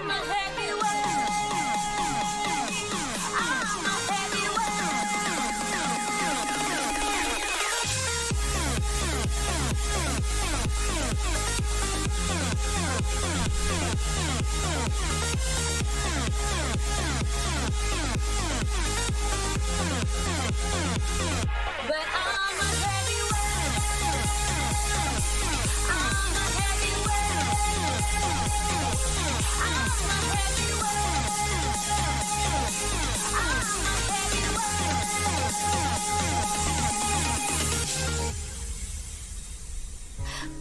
I'm a heavyweight. I'm a but I'm a heavyweight. I'm a heavyweight. I'm a heavyweight. I'm a heavyweight.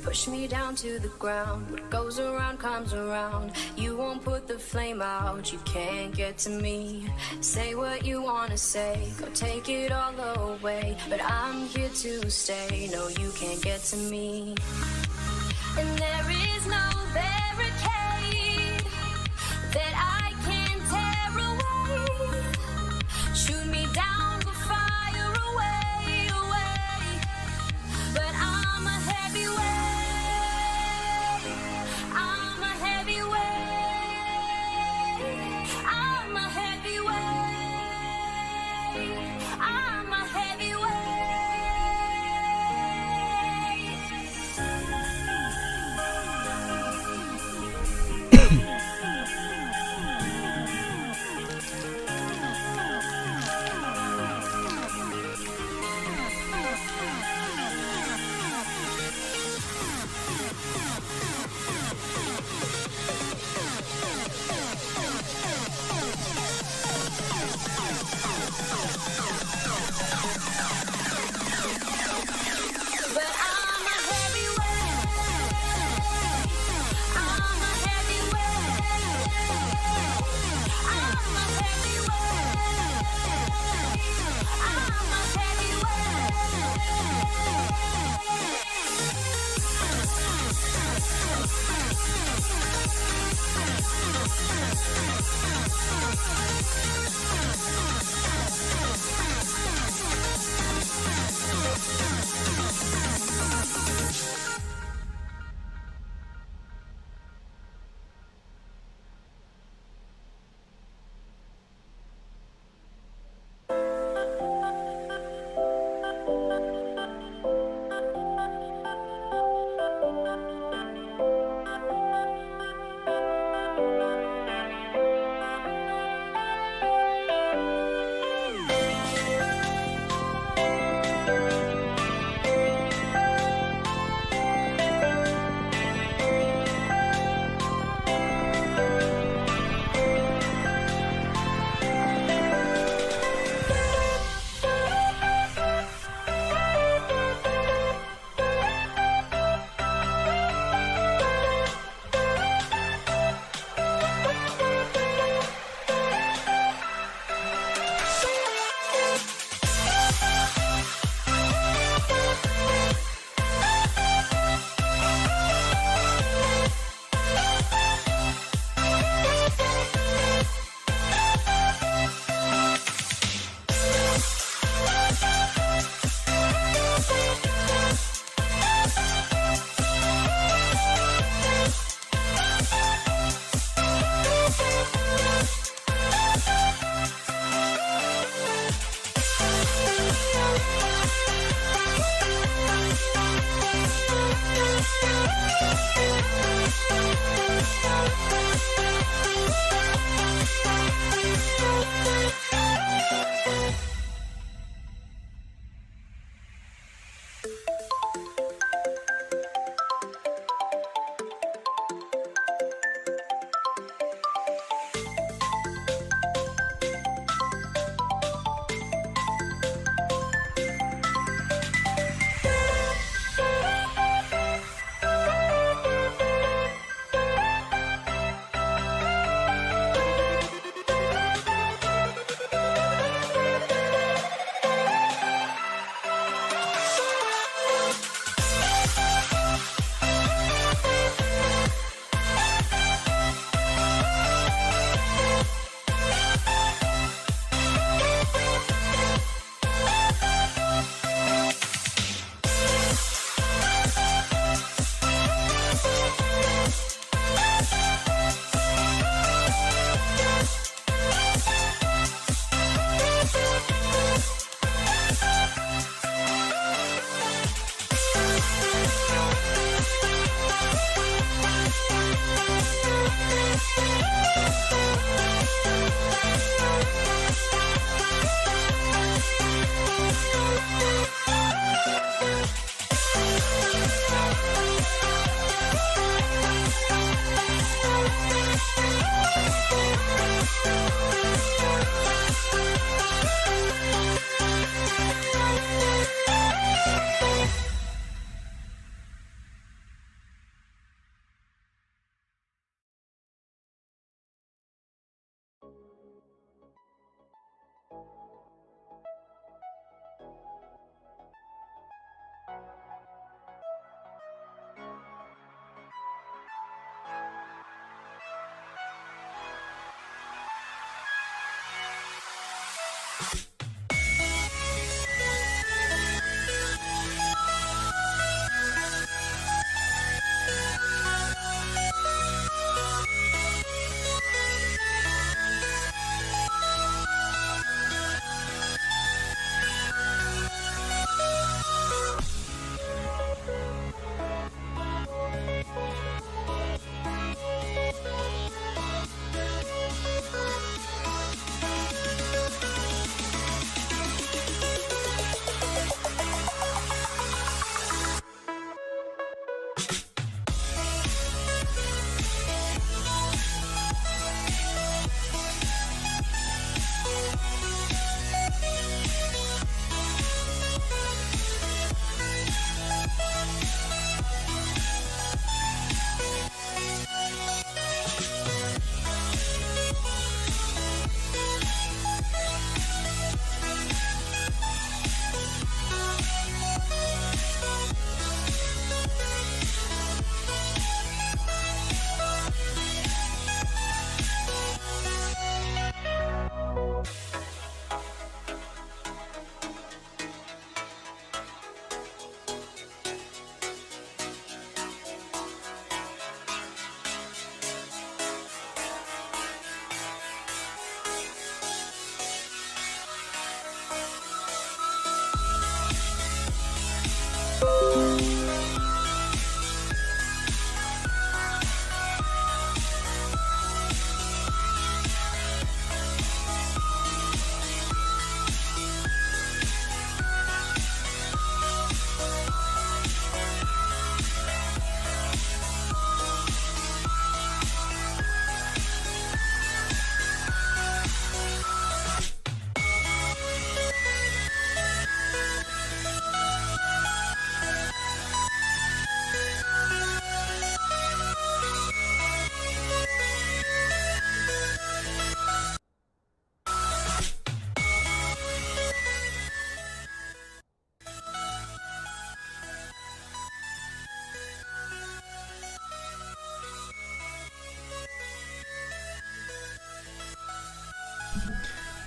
Push me down to the ground. What goes around comes around. You won't put the flame out. You can't get to me. Say what you wanna say. Go take it all away. But I'm here to stay. No, you can't get to me. And there is no barricade that I can tear away. Shoot me down, but fire away, away. But I'm a heavyweight. I'm a heavyweight. I'm a heavyweight. I'm a heavyweight.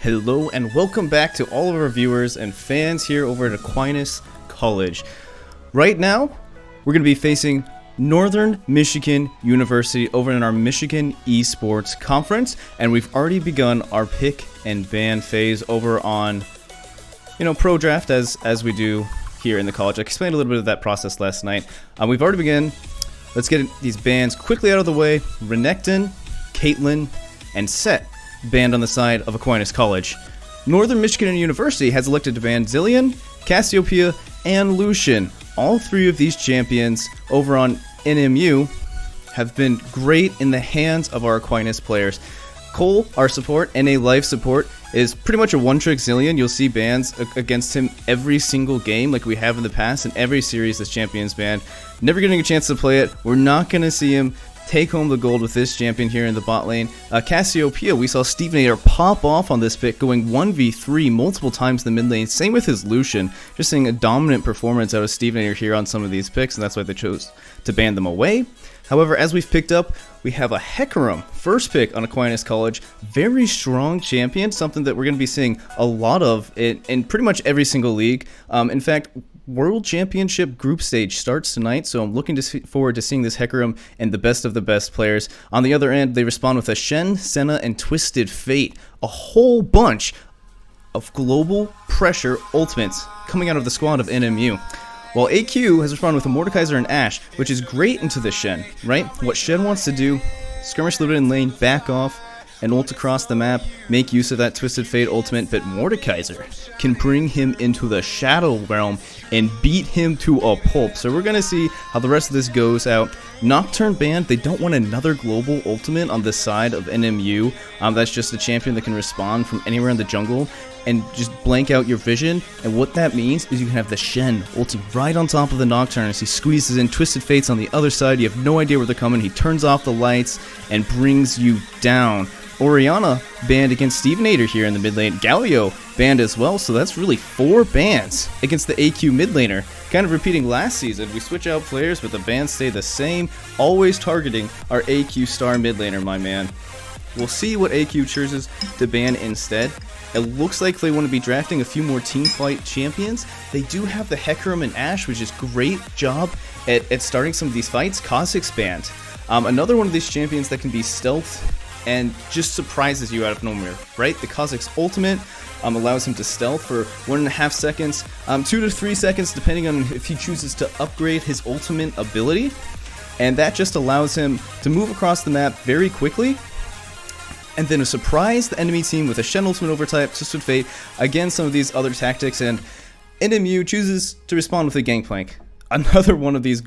Hello and welcome back to all of our viewers and fans here over at Aquinas College. Right now, we're going to be facing Northern Michigan University over in our Michigan Esports Conference, and we've already begun our pick and ban phase over on, Pro Draft as we do here in the college. I explained a little bit of that process last night. We've already begun. Let's get these bans quickly out of the way. Renekton, Caitlyn, and Set banned on the side of Aquinas College. Northern Michigan University has elected to ban Zillion, Cassiopeia, and Lucian. All three of these champions over on NMU have been great in the hands of our Aquinas players. Cole, our support, NA Life support, is pretty much a one-trick Zillion. You'll see bans against him every single game like we have in the past, in every series this champion's banned. Never getting a chance to play it. We're not going to see him take home the gold with this champion here in the bot lane. Cassiopeia, we saw Stevenator pop off on this pick, going 1v3 multiple times in the mid lane. Same with his Lucian. Just seeing a dominant performance out of Stevenator here on some of these picks, and that's why they chose to ban them away. However, as we've picked up, we have a Hecarim, first pick on Aquinas College. Very strong champion, something that we're going to be seeing a lot of in pretty much every single league. In fact, World Championship group stage starts tonight, so I'm looking forward to seeing this Hecarim and the best of the best players. On the other end, they respond with a Shen, Senna, and Twisted Fate. A whole bunch of global pressure ultimates coming out of the squad of NMU. While AQ has responded with a Mordekaiser and Ashe, which is great into the Shen, right? What Shen wants to do, skirmish a little bit in lane, back off, and ult across the map, make use of that Twisted Fate ultimate, but Mordekaiser can bring him into the Shadow Realm and beat him to a pulp. So we're going to see how the rest of this goes out. Nocturne banned, they don't want another global ultimate on the side of NMU. That's just a champion that can respond from anywhere in the jungle and just blank out your vision. And what that means is you can have the Shen ulting right on top of the Nocturne as he squeezes in. Twisted Fate's on the other side, you have no idea where they're coming. He turns off the lights and brings you down. Orianna banned against Stevenator here in the mid lane. Galio banned as well, so that's really 4 bans against the AQ mid laner. Kind of repeating last season, we switch out players, but the bans stay the same, always targeting our AQ star mid laner, my man. We'll see what AQ chooses to ban instead. It looks like they want to be drafting a few more teamfight champions. They do have the Hecarim and Ashe, which is great job at starting some of these fights. Kha'Zix banned. Another one of these champions that can be stealth and just surprises you out of nowhere, right? The Kha'Zix ultimate allows him to stealth for 1.5 seconds, 2 to 3 seconds, depending on if he chooses to upgrade his ultimate ability. And that just allows him to move across the map very quickly, and then surprise the enemy team with a Shen ultimate overtype, Twisted Fate, again some of these other tactics, and NMU chooses to respond with a Gangplank. Another one of these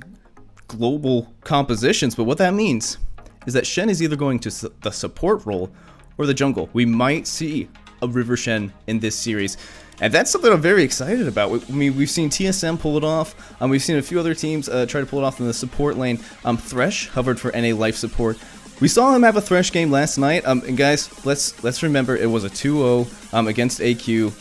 global compositions, but what that means is that Shen is either going to the support role or the jungle. We might see a River Shen in this series, and that's something I'm very excited about. We've seen TSM pull it off. We've seen a few other teams try to pull it off in the support lane. Thresh hovered for NA Life support. We saw him have a Thresh game last night, and guys, let's remember it was a 2-0 against AQ.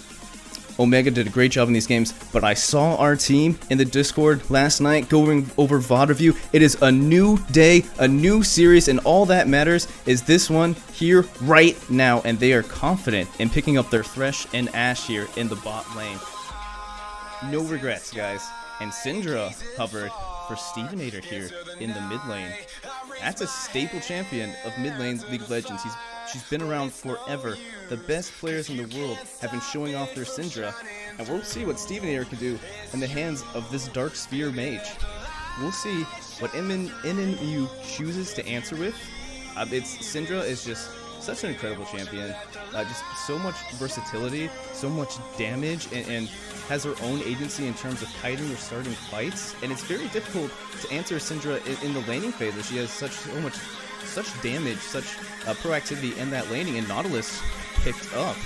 Omega did a great job in these games, but I saw our team in the Discord last night going over VOD review. It is a new day, a new series, and all that matters is this one here right now, and they are confident in picking up their Thresh and Ashe here in the bot lane. No regrets, guys. And Syndra hovered for Stevenator here in the mid lane. That's a staple champion of mid lane's League of Legends. She's been around forever. The best players in the world have been showing off their Syndra, and we'll see what Stevenator can do in the hands of this Dark Sphere mage. We'll see what NMU chooses to answer with. Syndra is just such an incredible champion. Just so much versatility, so much damage, and has her own agency in terms of kiting or starting fights. And it's very difficult to answer Syndra in the laning phase, as she has such damage, such proactivity in that laning, and Nautilus picked up.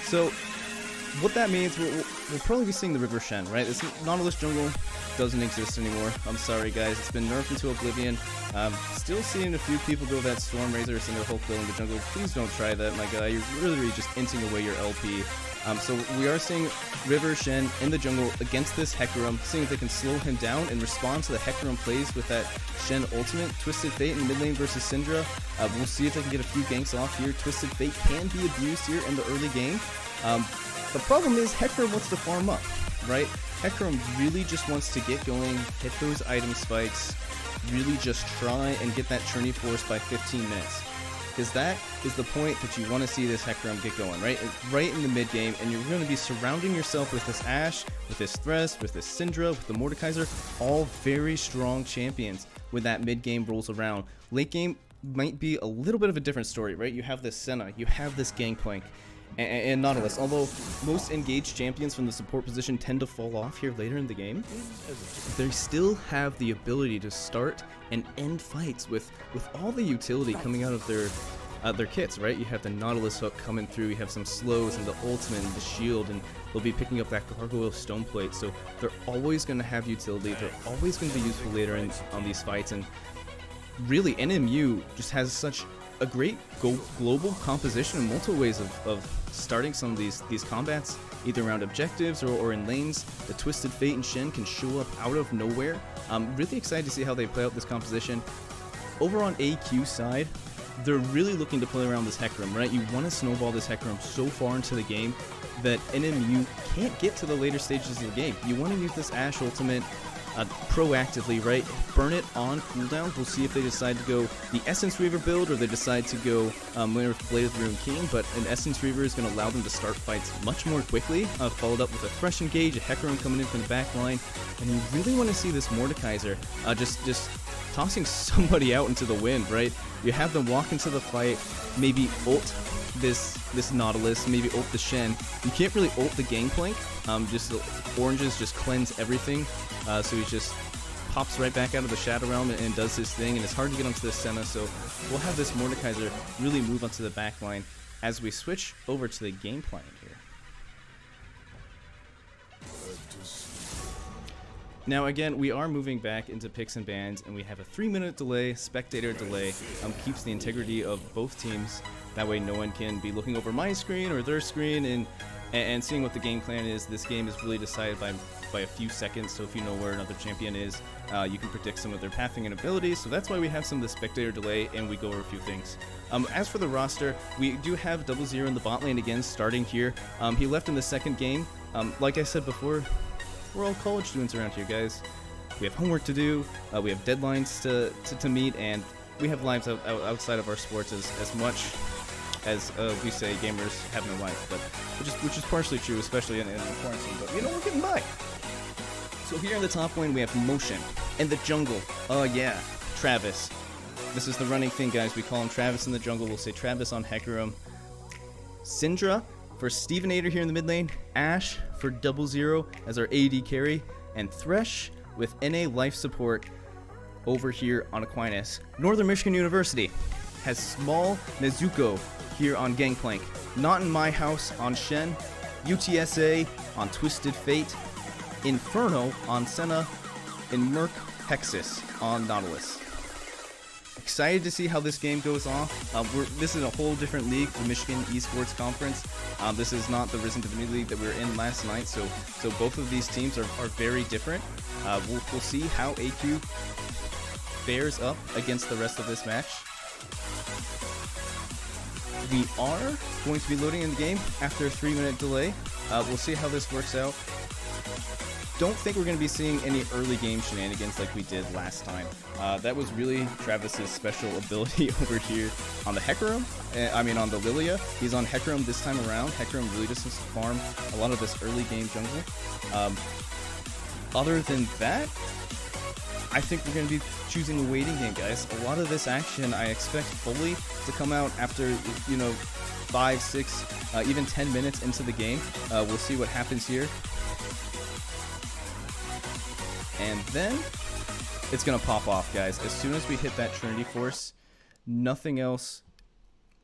So what that means, we'll probably be seeing the River Shen, right? This Nautilus jungle doesn't exist anymore. I'm sorry, guys. It's been nerfed into oblivion. Still seeing a few people go that Storm Razor and their Hulk in the jungle. Please don't try that, my guy. You're really just inting away your LP. So we are seeing River Shen in the jungle against this Hecarim, seeing if they can slow him down and respond to the Hecarim plays with that Shen ultimate. Twisted Fate in mid lane versus Syndra. We'll see if they can get a few ganks off here. Twisted Fate can be abused here in the early game. The problem is Hecarim wants to farm up, right? Hecarim really just wants to get going, hit those item spikes, really just try and get that Trinity Force by 15 minutes. Because that is the point that you want to see this Hecarim get going, right? Right in the mid game, and you're going to be surrounding yourself with this Ashe, with this Thresh, with this Syndra, with the Mordekaiser, all very strong champions when that mid game rolls around. Late game might be a little bit of a different story, right? You have this Senna, you have this Gangplank, and Nautilus. Although most engaged champions from the support position tend to fall off here later in the game, they still have the ability to start and end fights with all the utility coming out of their kits, right? You have the Nautilus hook coming through, you have some slows and the ultimate and the shield, and they'll be picking up that Gargoyle Stone Plate, so they're always going to have utility, they're always going to be useful later on these fights, and really NMU just has such a great global composition in multiple ways of starting some of these combats, either around objectives or in lanes. The Twisted Fate and Shen can show up out of nowhere. I'm really excited to see how they play out this composition. Over on AQ side, they're really looking to play around this Hecarim, right? You want to snowball this Hecarim so far into the game that NMU can't get to the later stages of the game. You want to use this Ashe ultimate proactively, right? Burn it on cooldown. We'll see if they decide to go the Essence Reaver build or they decide to go with Blade of the Rune King, but an Essence Reaver is going to allow them to start fights much more quickly, followed up with a Thresh engage, a Hecarim coming in from the back line, and you really want to see this Mordekaiser just tossing somebody out into the wind, right? You have them walk into the fight, maybe ult this Nautilus, maybe ult the Shen. You can't really ult the Gangplank, just the oranges just cleanse everything, so he just pops right back out of the Shadow Realm and does his thing, and it's hard to get onto this Senna, so we'll have this Mordekaiser really move onto the back line as we switch over to the game plan here. Now again, we are moving back into picks and bans, and we have a 3-minute delay, spectator delay, keeps the integrity of both teams. That way no one can be looking over my screen or their screen and seeing what the game plan is. This game is really decided by a few seconds, so if you know where another champion is, you can predict some of their pathing and abilities, so that's why we have some of the spectator delay, and we go over a few things. As for the roster, we do have 00 in the bot lane again, starting here. He left in the second game. Like I said before, we're all college students around here, guys. We have homework to do, we have deadlines to meet, and we have lives outside of our sports as much as we say gamers have no life, but which is partially true, especially in quarantine, but you know, we're getting by. So here in the top lane we have Motion. In the jungle, yeah, Travis. This is the running thing, guys. We call him Travis in the jungle. We'll say Travis on Hecarim. Syndra for Stevenator here in the mid lane. Ashe for 00 as our AD carry. And Thresh with NA life support over here on Aquinas. Northern Michigan University has small Nezuko here on Gangplank. Not in My House on Shen. UTSA on Twisted Fate. Inferno on Senna. And Merc Hexus on Nautilus. Excited to see how this game goes off. This is a whole different league, the Michigan Esports Conference. This is not the Risen to the New League that we were in last night, so both of these teams are very different. We'll see how AQ fares up against the rest of this match. We are going to be loading in the game after a 3-minute delay. We'll see how this works out. Don't think we're going to be seeing any early game shenanigans like we did last time. That was really Travis's special ability over here on the Hecarim. On the Lilia. He's on Hecarim this time around. Hecarim really just has to farm a lot of this early game jungle. Other than that, I think we're going to be choosing a waiting game, guys. A lot of this action I expect fully to come out after, 5, 6, even 10 minutes into the game. We'll see what happens here. And then it's going to pop off, guys. As soon as we hit that Trinity Force, nothing else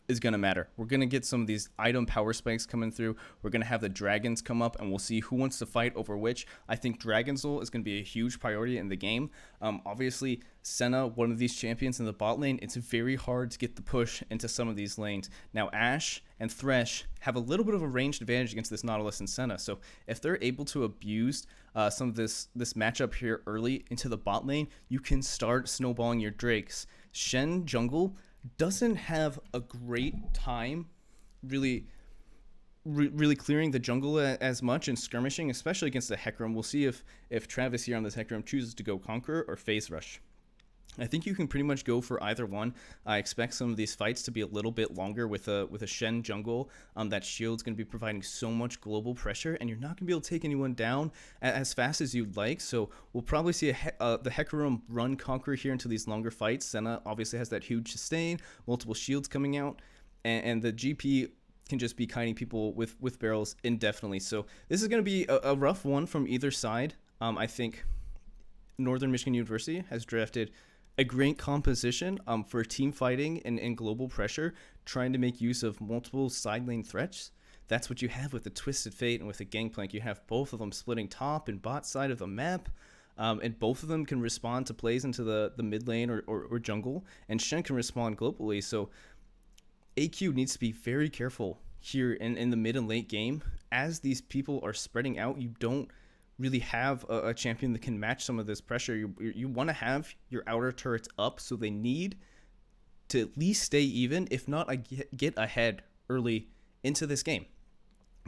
is going to matter. We're going to get some of these item power spikes coming through. We're going to have the dragons come up, and we'll see who wants to fight over which. I think Dragon Soul is going to be a huge priority in the game. Obviously, Senna, one of these champions in the bot lane, it's very hard to get the push into some of these lanes. Now, Ashe and Thresh have a little bit of a ranged advantage against this Nautilus and Senna, so if they're able to abuse some of this matchup here early into the bot lane, you can start snowballing your Drakes. Shen jungle doesn't have a great time really clearing the jungle as much and skirmishing, especially against the Hecarim. We'll see if Travis here on this Hecarim chooses to go Conqueror or Phase Rush. I think you can pretty much go for either one. I expect some of these fights to be a little bit longer with a Shen jungle. That shield's going to be providing so much global pressure, and you're not going to be able to take anyone down as fast as you'd like. So we'll probably see the Hecarim run Conqueror here into these longer fights. Senna obviously has that huge sustain, multiple shields coming out, and the GP can just be kiting people with barrels indefinitely. So this is going to be a rough one from either side. I think Northern Michigan University has drafted a great composition for team fighting and global pressure, trying to make use of multiple side lane threats. That's what you have with the Twisted Fate and with the Gangplank. You have both of them splitting top and bot side of the map, and both of them can respond to plays into the mid lane or jungle, and Shen can respond globally. So AQ needs to be very careful here in the mid and late game. As these people are spreading out, you don't really have a champion that can match some of this pressure. You want to have your outer turrets up, so they need to at least stay even, if not get ahead early into this game.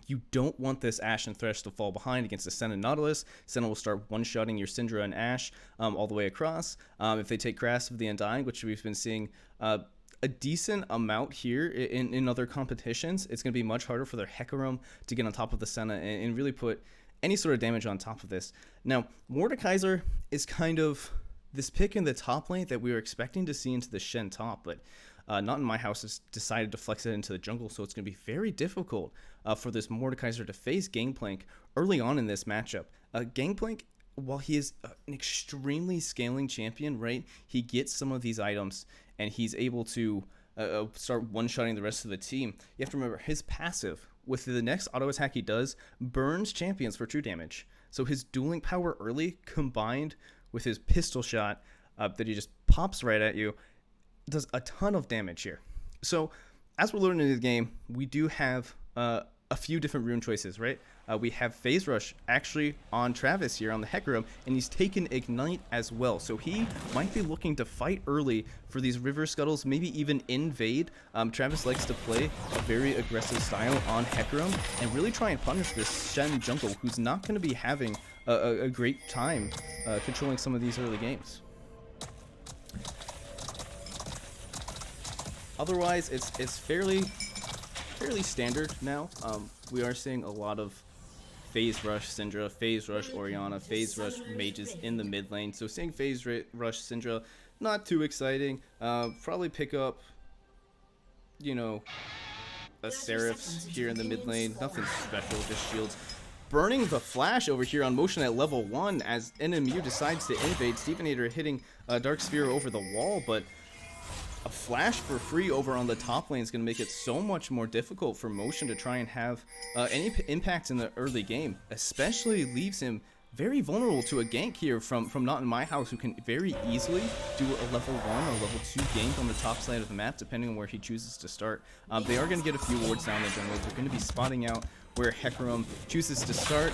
You don't want this Ashe and Thresh to fall behind against the Senna and Nautilus. Senna will start one-shotting your Syndra and Ashe all the way across. If they take Grasp of the Undying, which we've been seeing a decent amount here in other competitions, it's going to be much harder for their Hecarim to get on top of the Senna and really put any sort of damage on top of this. Now, Mordekaiser is kind of this pick in the top lane that we were expecting to see into the Shen top, but Not In My House has decided to flex it into the jungle, so it's going to be very difficult for this Mordekaiser to face Gangplank early on in this matchup. Gangplank, while he is an extremely scaling champion, right, he gets some of these items, and he's able to start one-shotting the rest of the team. You have to remember, his passive, with the next auto attack he does, burns champions for 2 damage. So his dueling power early, combined with his pistol shot that he just pops right at you, does a ton of damage here. So as we're learning the game, we do have a few different rune choices, right? We have Phase Rush actually on Travis here on the Hecarim, and he's taken Ignite as well. So he might be looking to fight early for these River Scuttles, maybe even invade. Travis likes to play a very aggressive style on Hecarim and really try and punish this Shen jungle, who's not going to be having a great time controlling some of these early games. Otherwise, it's fairly standard now. We are seeing a lot of Phase Rush Syndra, Phase Rush Orianna, Phase Rush mages in the mid lane. So seeing Phase Rush Syndra, not too exciting. Probably pick up, you know, a Seraphs here in the mid lane. Nothing special, just shields. Burning the flash over here on motion at level 1 as NMU decides to invade. Stevenator hitting Dark Sphere over the wall, but a flash for free over on the top lane is going to make it so much more difficult for Motion to try and have any impact in the early game. Especially leaves him very vulnerable to a gank here from Not In My House, who can very easily do a level 1 or level 2 gank on the top side of the map, depending on where he chooses to start. They are going to get a few wards down the jungle. They're going to be spotting out where Hecarim chooses to start.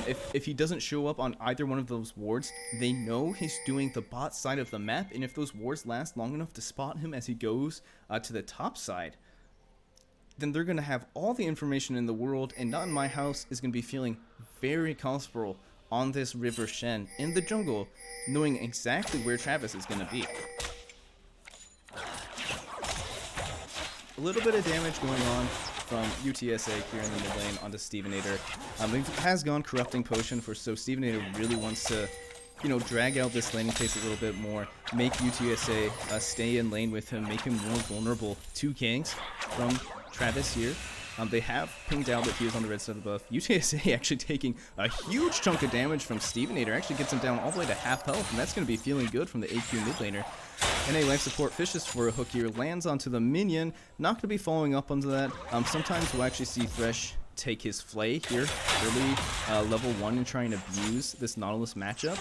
If he doesn't show up on either one of those wards, they know he's doing the bot side of the map, and if those wards last long enough to spot him as he goes to the top side, then they're going to have all the information in the world, and Not In My House is going to be feeling very comfortable on this River Shen in the jungle, knowing exactly where Travis is going to be. A little bit of damage going on from UTSA here in the mid lane onto Stevenator. It has gone Corrupting Potion so Stevenator really wants to, you know, drag out this laning phase a little bit more, make UTSA stay in lane with him, make him more vulnerable to ganks from Travis here. They have pinged out that he is on the red side of the buff. UTSA actually taking a huge chunk of damage from Stevenator, actually gets him down all the way to half health, and that's going to be feeling good from the AQ mid laner. NA life support fishes for a hook here, lands onto the minion. Not going to be following up onto that. Sometimes we'll actually see Thresh take his flay here early level 1 and try and abuse this Nautilus matchup.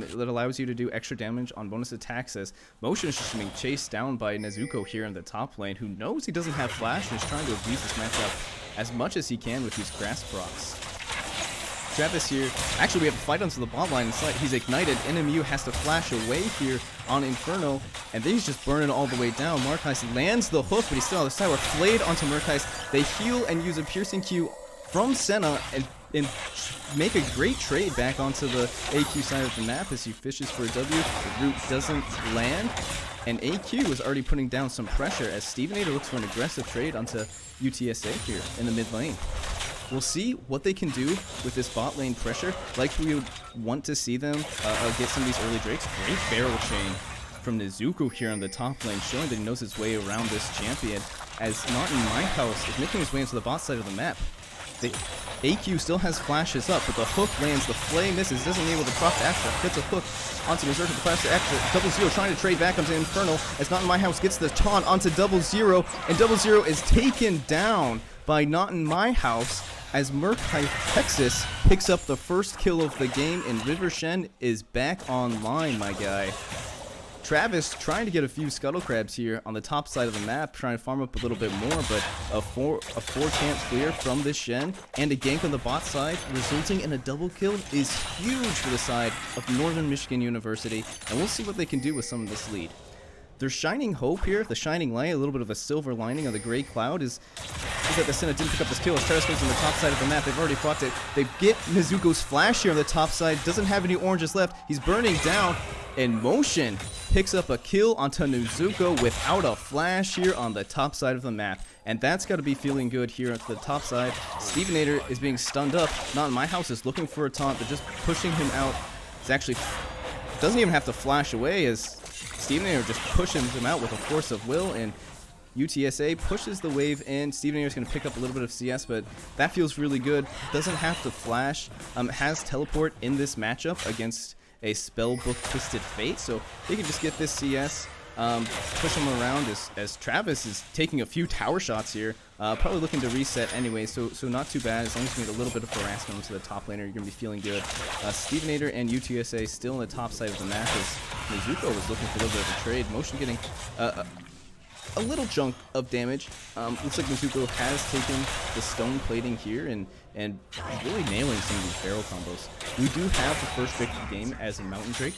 It allows you to do extra damage on bonus attacks as Motion is just being chased down by Nezuko here in the top lane, who knows he doesn't have flash and is trying to abuse this matchup as much as he can with these grass procs. Travis here, actually we have a fight onto the bot line, he's ignited, NMU has to flash away here on Inferno, and then he's just burning all the way down. Murkheist lands the hook, but he's still on the side. We're flayed onto Murkheist. They heal and use a piercing Q from Senna and make a great trade back onto the AQ side of the map as he fishes for a W. The root doesn't land, and AQ is already putting down some pressure as Stevenator looks for an aggressive trade onto UTSA here in the mid lane. We'll see what they can do with this bot lane pressure. Like we would want to see them get some of these early Drakes. Great barrel chain from Nezuko here on the top lane, showing that he knows his way around this champion, as Not in My House is making his way into the bot side of the map. The AQ still has flashes up, but the hook lands, the flay misses, doesn't able to proc the extra, gets a hook onto Berserker, the flash to extra, Double Zero trying to trade back onto Inferno, as Not in My House gets the taunt onto Double Zero, and Double Zero is taken down by Not in My House, as Texas picks up the first kill of the game, and River Shen is back online, my guy. Travis trying to get a few Scuttle Crabs here on the top side of the map, trying to farm up a little bit more, but a 4 can't clear from this Shen, and a gank on the bot side, resulting in a double kill, is huge for the side of Northern Michigan University, and we'll see what they can do with some of this lead. Their shining hope here, the shining light, a little bit of a silver lining on the gray cloud is that the Senna didn't pick up this kill as Travis goes on the top side of the map. They've already fought it. They get Nezuko's flash here on the top side, doesn't have any oranges left. He's burning down, and Motion picks up a kill onto Nezuko without a flash here on the top side of the map. And that's got to be feeling good here at the top side. Stevenator is being stunned up. Not in My House is looking for a taunt, but just pushing him out. It's actually doesn't even have to flash away as Stevenator just pushes him out with a force of will, and UTSA pushes the wave in. Stevenator is going to pick up a little bit of CS, but that feels really good. Doesn't have to flash. Has teleport in this matchup against a Spellbook Twisted Fate, so they can just get this CS, push him around as Travis is taking a few tower shots here. Probably looking to reset anyway, so not too bad. As long as you get a little bit of harassment to the top laner, you're going to be feeling good. Stevenator and UTSA still on the top side of the map as Nezuko was looking for a little bit of a trade. Motion getting a little chunk of damage. Looks like Nezuko has taken the stone plating here and really nailing some of these barrel combos. We do have the first pick of the game as a Mountain Drake,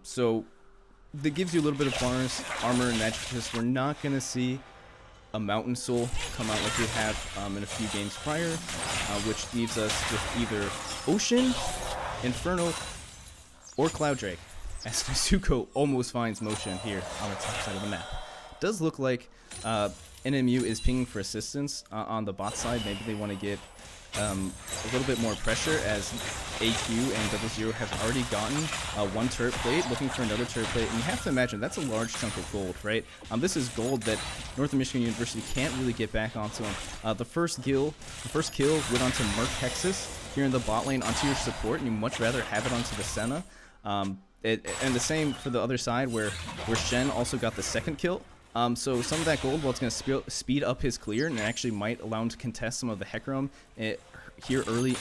so that gives you a little bit of bonus armor and magic, because we're not going to see a Mountain Soul come out like we have in a few games prior, which leaves us with either Ocean, Inferno, or Cloud Drake, as Nezuko almost finds Motion here on the top side of the map. Does look like NMU is pinging for assistance on the bot side. Maybe they want to get a little bit more pressure, as AQ and Double Zero have already gotten one turret plate, looking for another turret plate, and you have to imagine that's a large chunk of gold, right? This is gold that Northern Michigan University can't really get back onto them. The first kill went onto Texas here in the bot lane onto your support, and you'd much rather have it onto the Senna. And the same for the other side, where Shen also got the second kill. So some of that gold, well, it's going to speed up his clear, and it actually might allow him to contest some of the Hecarim here early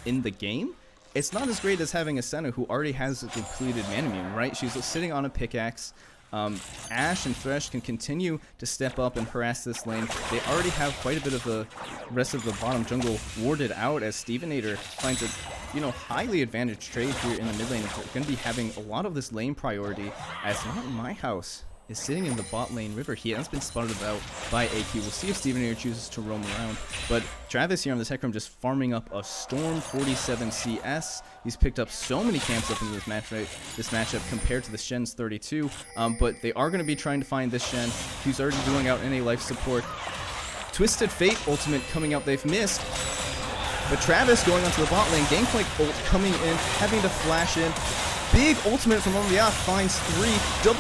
in the game. It's not as great as having a Senna who already has a completed Manamune, right? She's sitting on a pickaxe. Ashe and Thresh can continue to step up and harass this lane. They already have quite a bit of the rest of the bottom jungle warded out, as Stevenator finds a highly advantaged trade here in the mid lane. They're going to be having a lot of this lane priority, as Not in My House is sitting in the bot lane river. He has been spotted out by AQ. We'll see if Stevenator chooses to roam around. But Travis here on the Tech Room just farming up a Storm 47 CS. He's picked up so many camps up in this matchup compared to the Shen's 32. But they are going to be trying to find this Shen, who's already doing out NA life support. Twisted Fate ultimate coming out. They've missed. But Travis going onto the bot lane. Gangplank ult coming in, having to flash in. big ultimate from Omnia finds 3.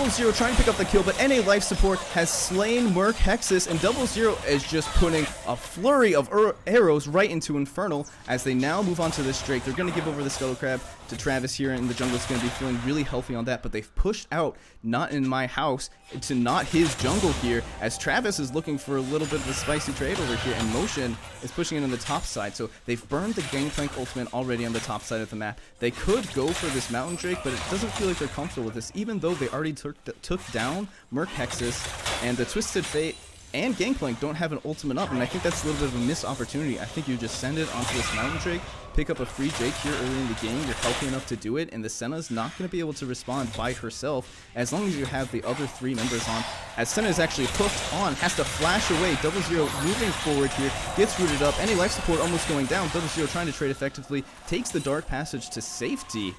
00 trying to pick up the kill, but NA Life Support has slain Merc Hexus, and 00 is just putting a flurry of arrows right into Infernal as they now move on to this Drake. They're going to give over the Scuttle Crab to Travis here, and the jungle is going to be feeling really healthy on that, but they've pushed out Not In My House to Not His Jungle here, as Travis is looking for a little bit of a spicy trade over here, and Motion is pushing it on the top side. So they've burned the Gangplank ultimate already on the top side of the map. They could go for this Mountain Drake, but it doesn't feel like they're comfortable with this, even though they already took down Merc Hexus, and the Twisted Fate and Gangplank don't have an ultimate up, and I think that's a little bit of a missed opportunity. I think you just send it onto this Mountain Drake, pick up a free Drake here early in the game, you're healthy enough to do it, and the Senna's not going to be able to respond by herself as long as you have the other 3 members on. As Senna is actually hooked on, has to flash away, 00 moving forward here, gets rooted up, any life support almost going down, 00 trying to trade effectively, takes the Dark Passage to safety.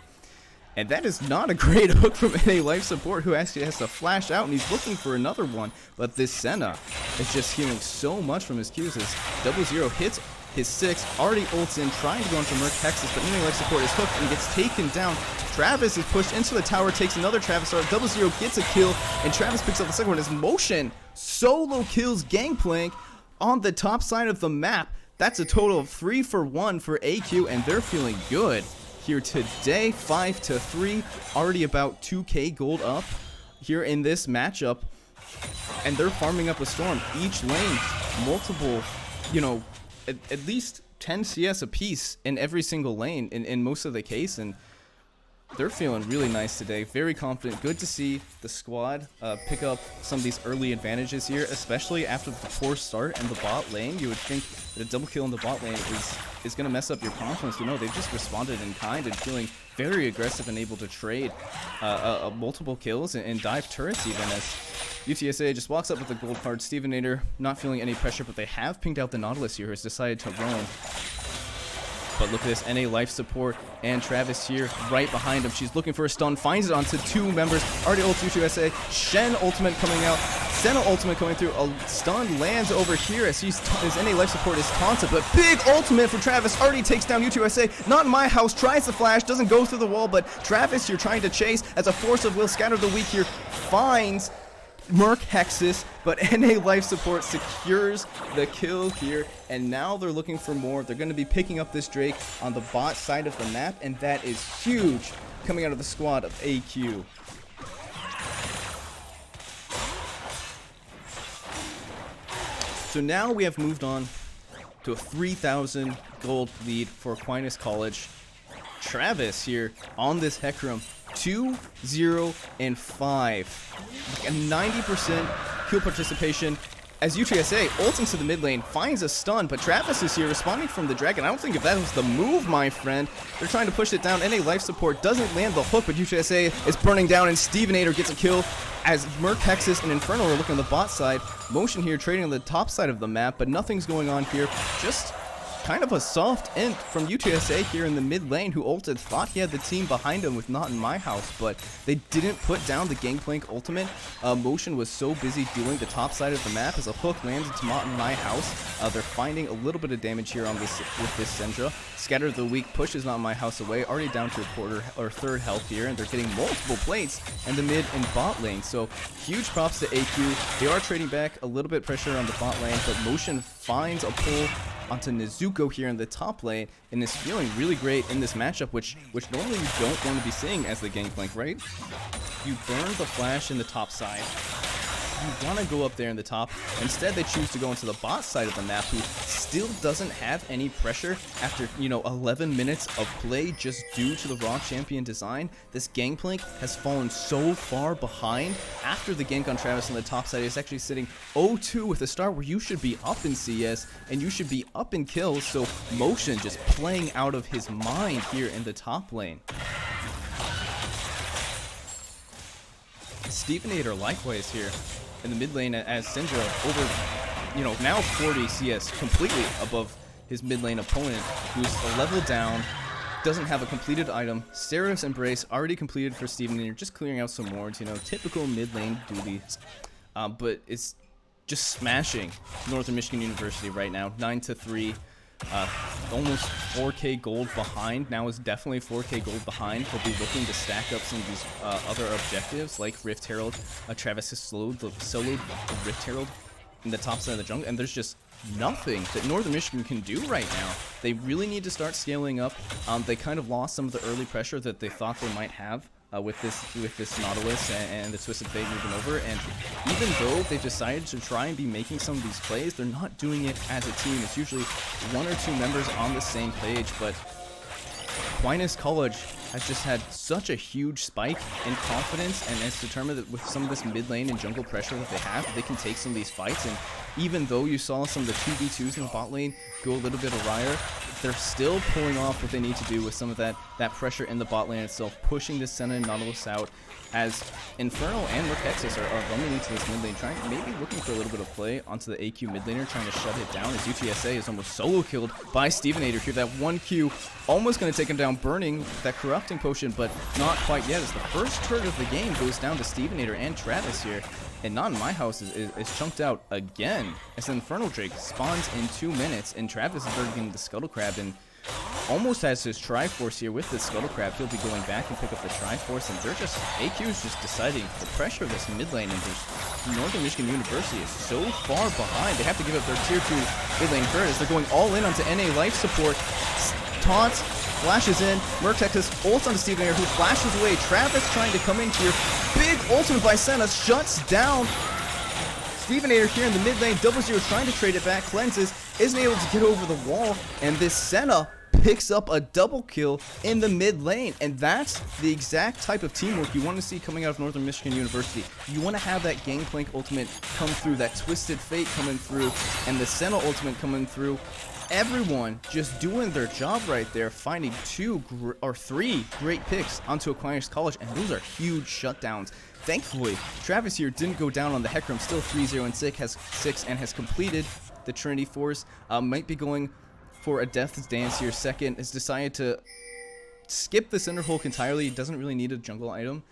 And that is not a great hook from NA Life Support, who actually has to flash out, and he's looking for another one. But this Senna is just healing so much from his Qs as 00 hits his 6, already ults in, trying to go into Merc Hexus, but NA Life Support is hooked and gets taken down. Travis is pushed into the tower, takes another Travis Star, 00 gets a kill, and Travis picks up the second one as Motion solo kills Gangplank on the top side of the map. That's a total of 3 for 1 for AQ, and they're feeling good here today. 5-3, already about 2k gold up here in this matchup, and they're farming up a storm. Each lane, multiple, you know, at least 10 CS apiece in every single lane in most of the case, and they're feeling really nice today. Very confident. Good to see the squad pick up some of these early advantages here, especially after the poor start in the bot lane. You would think that a double kill in the bot lane is going to mess up your confidence. But no, they've just responded in kind and feeling very aggressive and able to trade multiple kills and dive turrets even, as UTSA just walks up with the gold card. Stevenator not feeling any pressure, but they have pinged out the Nautilus here, who's decided to roam. But look at this, NA Life Support and Travis here right behind him. She's looking for a stun, finds it onto 2 members. Already ult UTSA. Shen ultimate coming out. Senna ultimate coming through. A stun lands over here as his NA Life Support is taunted. But big ultimate for Travis. Already takes down UTSA. Not In My House. Tries to flash. Doesn't go through the wall. But Travis here trying to chase as a force of will. Scatter the weak here. Finds Merc Hexus, but NA Life Support secures the kill here, and now they're looking for more. They're going to be picking up this Drake on the bot side of the map, and that is huge coming out of the squad of AQ. So now we have moved on to a 3,000 gold lead for Aquinas College. Travis here on this Hecarim, 2-0-5, a 90% kill participation as UTSA ults into the mid lane, finds a stun, but Travis is here responding from the dragon. I don't think if that was the move, my friend. They're trying to push it down. NA Life Support doesn't land the hook, but UTSA is burning down, and Stevenator gets a kill as Merc Hexus and Infernal are looking on the bot side. Motion here trading on the top side of the map, but nothing's going on here. Just kind of a soft int from UTSA here in the mid lane, who ulted, thought he had the team behind him with Not In My House, but they didn't put down the Gangplank ultimate. Motion was so busy doing the top side of the map as a hook lands into Not In My House. They're finding a little bit of damage here on this with this Syndra. Scatter the Weak pushes Not In My House away, already down to a quarter or third health here, and they're getting multiple plates in the mid and bot lane. So huge props to AQ. They are trading back a little bit pressure on the bot lane, but Motion finds a pull onto Nezuko here in the top lane, and is feeling really great in this matchup, which normally you don't want to be seeing as the Gangplank, right? You burn the flash in the top side. You want to go up there in the top. Instead, they choose to go into the bot side of the map, who still doesn't have any pressure after, 11 minutes of play just due to the Raw Champion design. This Gangplank has fallen so far behind. After the gank on Travis on the top side, he's actually sitting 0-2 with a start where you should be up in CS and you should be up in kills. So Motion just playing out of his mind here in the top lane. Stevenator likewise here in the mid lane as Syndra over, now 40 CS, completely above his mid lane opponent, who's a level down, doesn't have a completed item. Seraph's Embrace already completed for Stevenator, just clearing out some wards, typical mid lane duties. But it's just smashing Northern Michigan University right now, 9-3. Almost 4k gold behind. Now is definitely 4k gold behind. He'll be looking to stack up some of these other objectives like Rift Herald. Travis has soloed the Rift Herald in the top side of the jungle, and there's just nothing that Northern Michigan can do right now. They really need to start scaling up. They kind of lost some of the early pressure that they thought they might have with this Nautilus and the Twisted Fate moving over, and even though they've decided to try and be making some of these plays, they're not doing it as a team. It's usually one or two members on the same page, but Aquinas College has just had such a huge spike in confidence, and is determined that with some of this mid lane and jungle pressure that they have, they can take some of these fights. And even though you saw some of the 2v2s in the bot lane go a little bit awry, they're still pulling off what they need to do with some of that pressure in the bot lane itself, pushing this Senna and Nautilus out, as Infernal and Merkexis are running into this mid lane, maybe looking for a little bit of play onto the AQ mid laner, trying to shut it down, as UTSA is almost solo killed by Stevenator here. That 1Q almost going to take him down, burning that corrupting potion, but not quite yet, as the first turret of the game goes down to Stevenator and Travis here. And Not In My House is chunked out again, as the Infernal Drake spawns in 2 minutes, and Travis is already getting the Scuttle Crab and almost has his Triforce here with the Scuttle Crab. He'll be going back and pick up the Triforce, and they're just, AQ is just deciding to pressure this mid lane, and there's Northern Michigan University is so far behind. They have to give up their tier 2 mid lane turret as they're going all in onto NA life support. Taunts, flashes in, Merkexis ults onto Stevenator, who flashes away. Travis trying to come in here. Big ultimate by Senna shuts down Stevenator here in the mid lane. 0-0 trying to trade it back. Cleanses, isn't able to get over the wall, and this Senna picks up a double kill in the mid lane. And that's the exact type of teamwork you want to see coming out of Northern Michigan University. You want to have that Gangplank ultimate come through, that Twisted Fate coming through, and the Senna ultimate coming through. Everyone just doing their job right there, finding 2 or 3 great picks onto Aquinas College, and those are huge shutdowns. Thankfully, Travis here didn't go down on the Hecarim, still 3-0-6, and has completed the Trinity Force. Might be going for a Death's Dance here. Second has decided to skip the Cinder Hulk entirely. He doesn't really need a jungle item.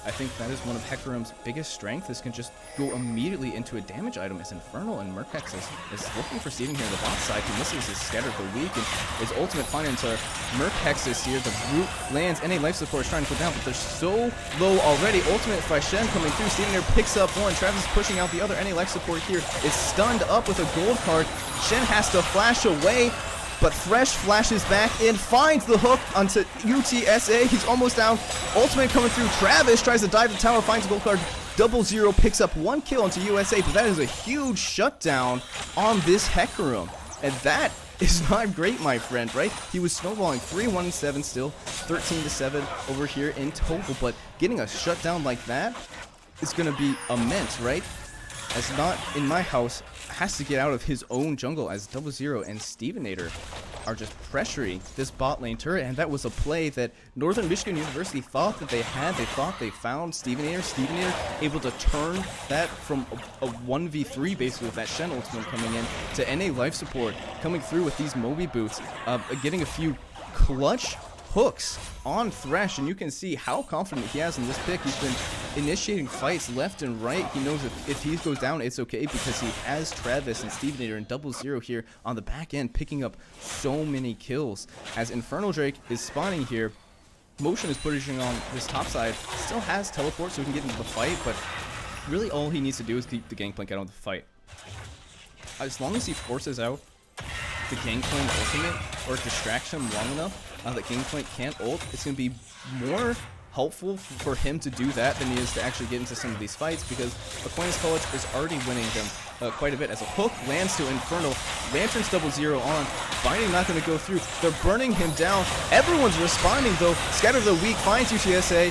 I think that is one of Hecarim's biggest strengths. This can just go immediately into a damage item, as Infernal and Merkexis is looking for Steven here on the bot side. He misses his Scatter the Weak, and his ultimate finds into Merkexis here. The Brute lands. NA life support is trying to go down, but they're so low already. Ultimate by Shen coming through. Steven here picks up one. Travis is pushing out the other. NA life support here is stunned up with a gold card. Shen has to flash away, but Thresh flashes back in, finds the hook onto UTSA. He's almost down. Ultimate coming through. Travis tries to dive the tower, finds a gold card. 0-0 picks up 1 kill onto USA, but that is a huge shutdown on this Hecarim. And that is not great, my friend, right? He was snowballing 3-1-7 still, 13-7 over here in total, but getting a shutdown like that is going to be immense, right? As Not In My House has to get out of his own jungle, as 0-0 and Stevenator are just pressuring this bot lane turret, and that was a play that Northern Michigan University thought that they had. They thought they found Stevenator. Stevenator able to turn that from a 1v3 basically with that Shen ultimate coming in to NA life support, coming through with these Moby boots, getting a few clutch hooks on Thresh, and you can see how confident he has in this pick. He's been initiating fights left and right. He knows if he goes down, it's okay, because he has Travis and Stevenator and 0-0 here on the back end, picking up so many kills. As Infernal Drake is spawning here, Motion is pushing on this top side, still has teleport so he can get into the fight, but really all he needs to do is keep the Gangplank out of the fight. As long as he forces out the Gangplank ultimate, or distracts him long enough that Gangplank can't ult, it's going to be more helpful for him to do that than he is to actually get into some of these fights, because Aquinas College is already winning them quite a bit. As a hook lands to Infernal, Lantern's 0-0 on, Binding not going to go through, they're burning him down, everyone's responding though. Scatter the Weak finds UTSA,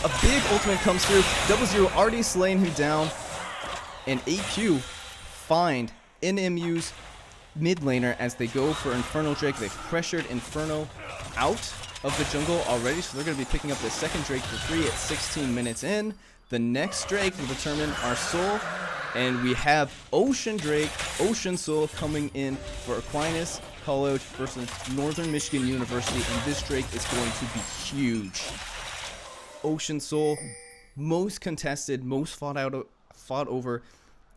a big ultimate comes through, 0-0 already slaying him down, and AQ find NMU's mid laner as they go for Infernal Drake. They've pressured Inferno out of the jungle already, so they're going to be picking up the second Drake for free at 16 minutes in. The next Drake will determine our soul, and we have Ocean Drake, Ocean Soul coming in for Aquinas College versus Northern Michigan University, and this Drake is going to be huge. Ocean Soul, most contested, most fought over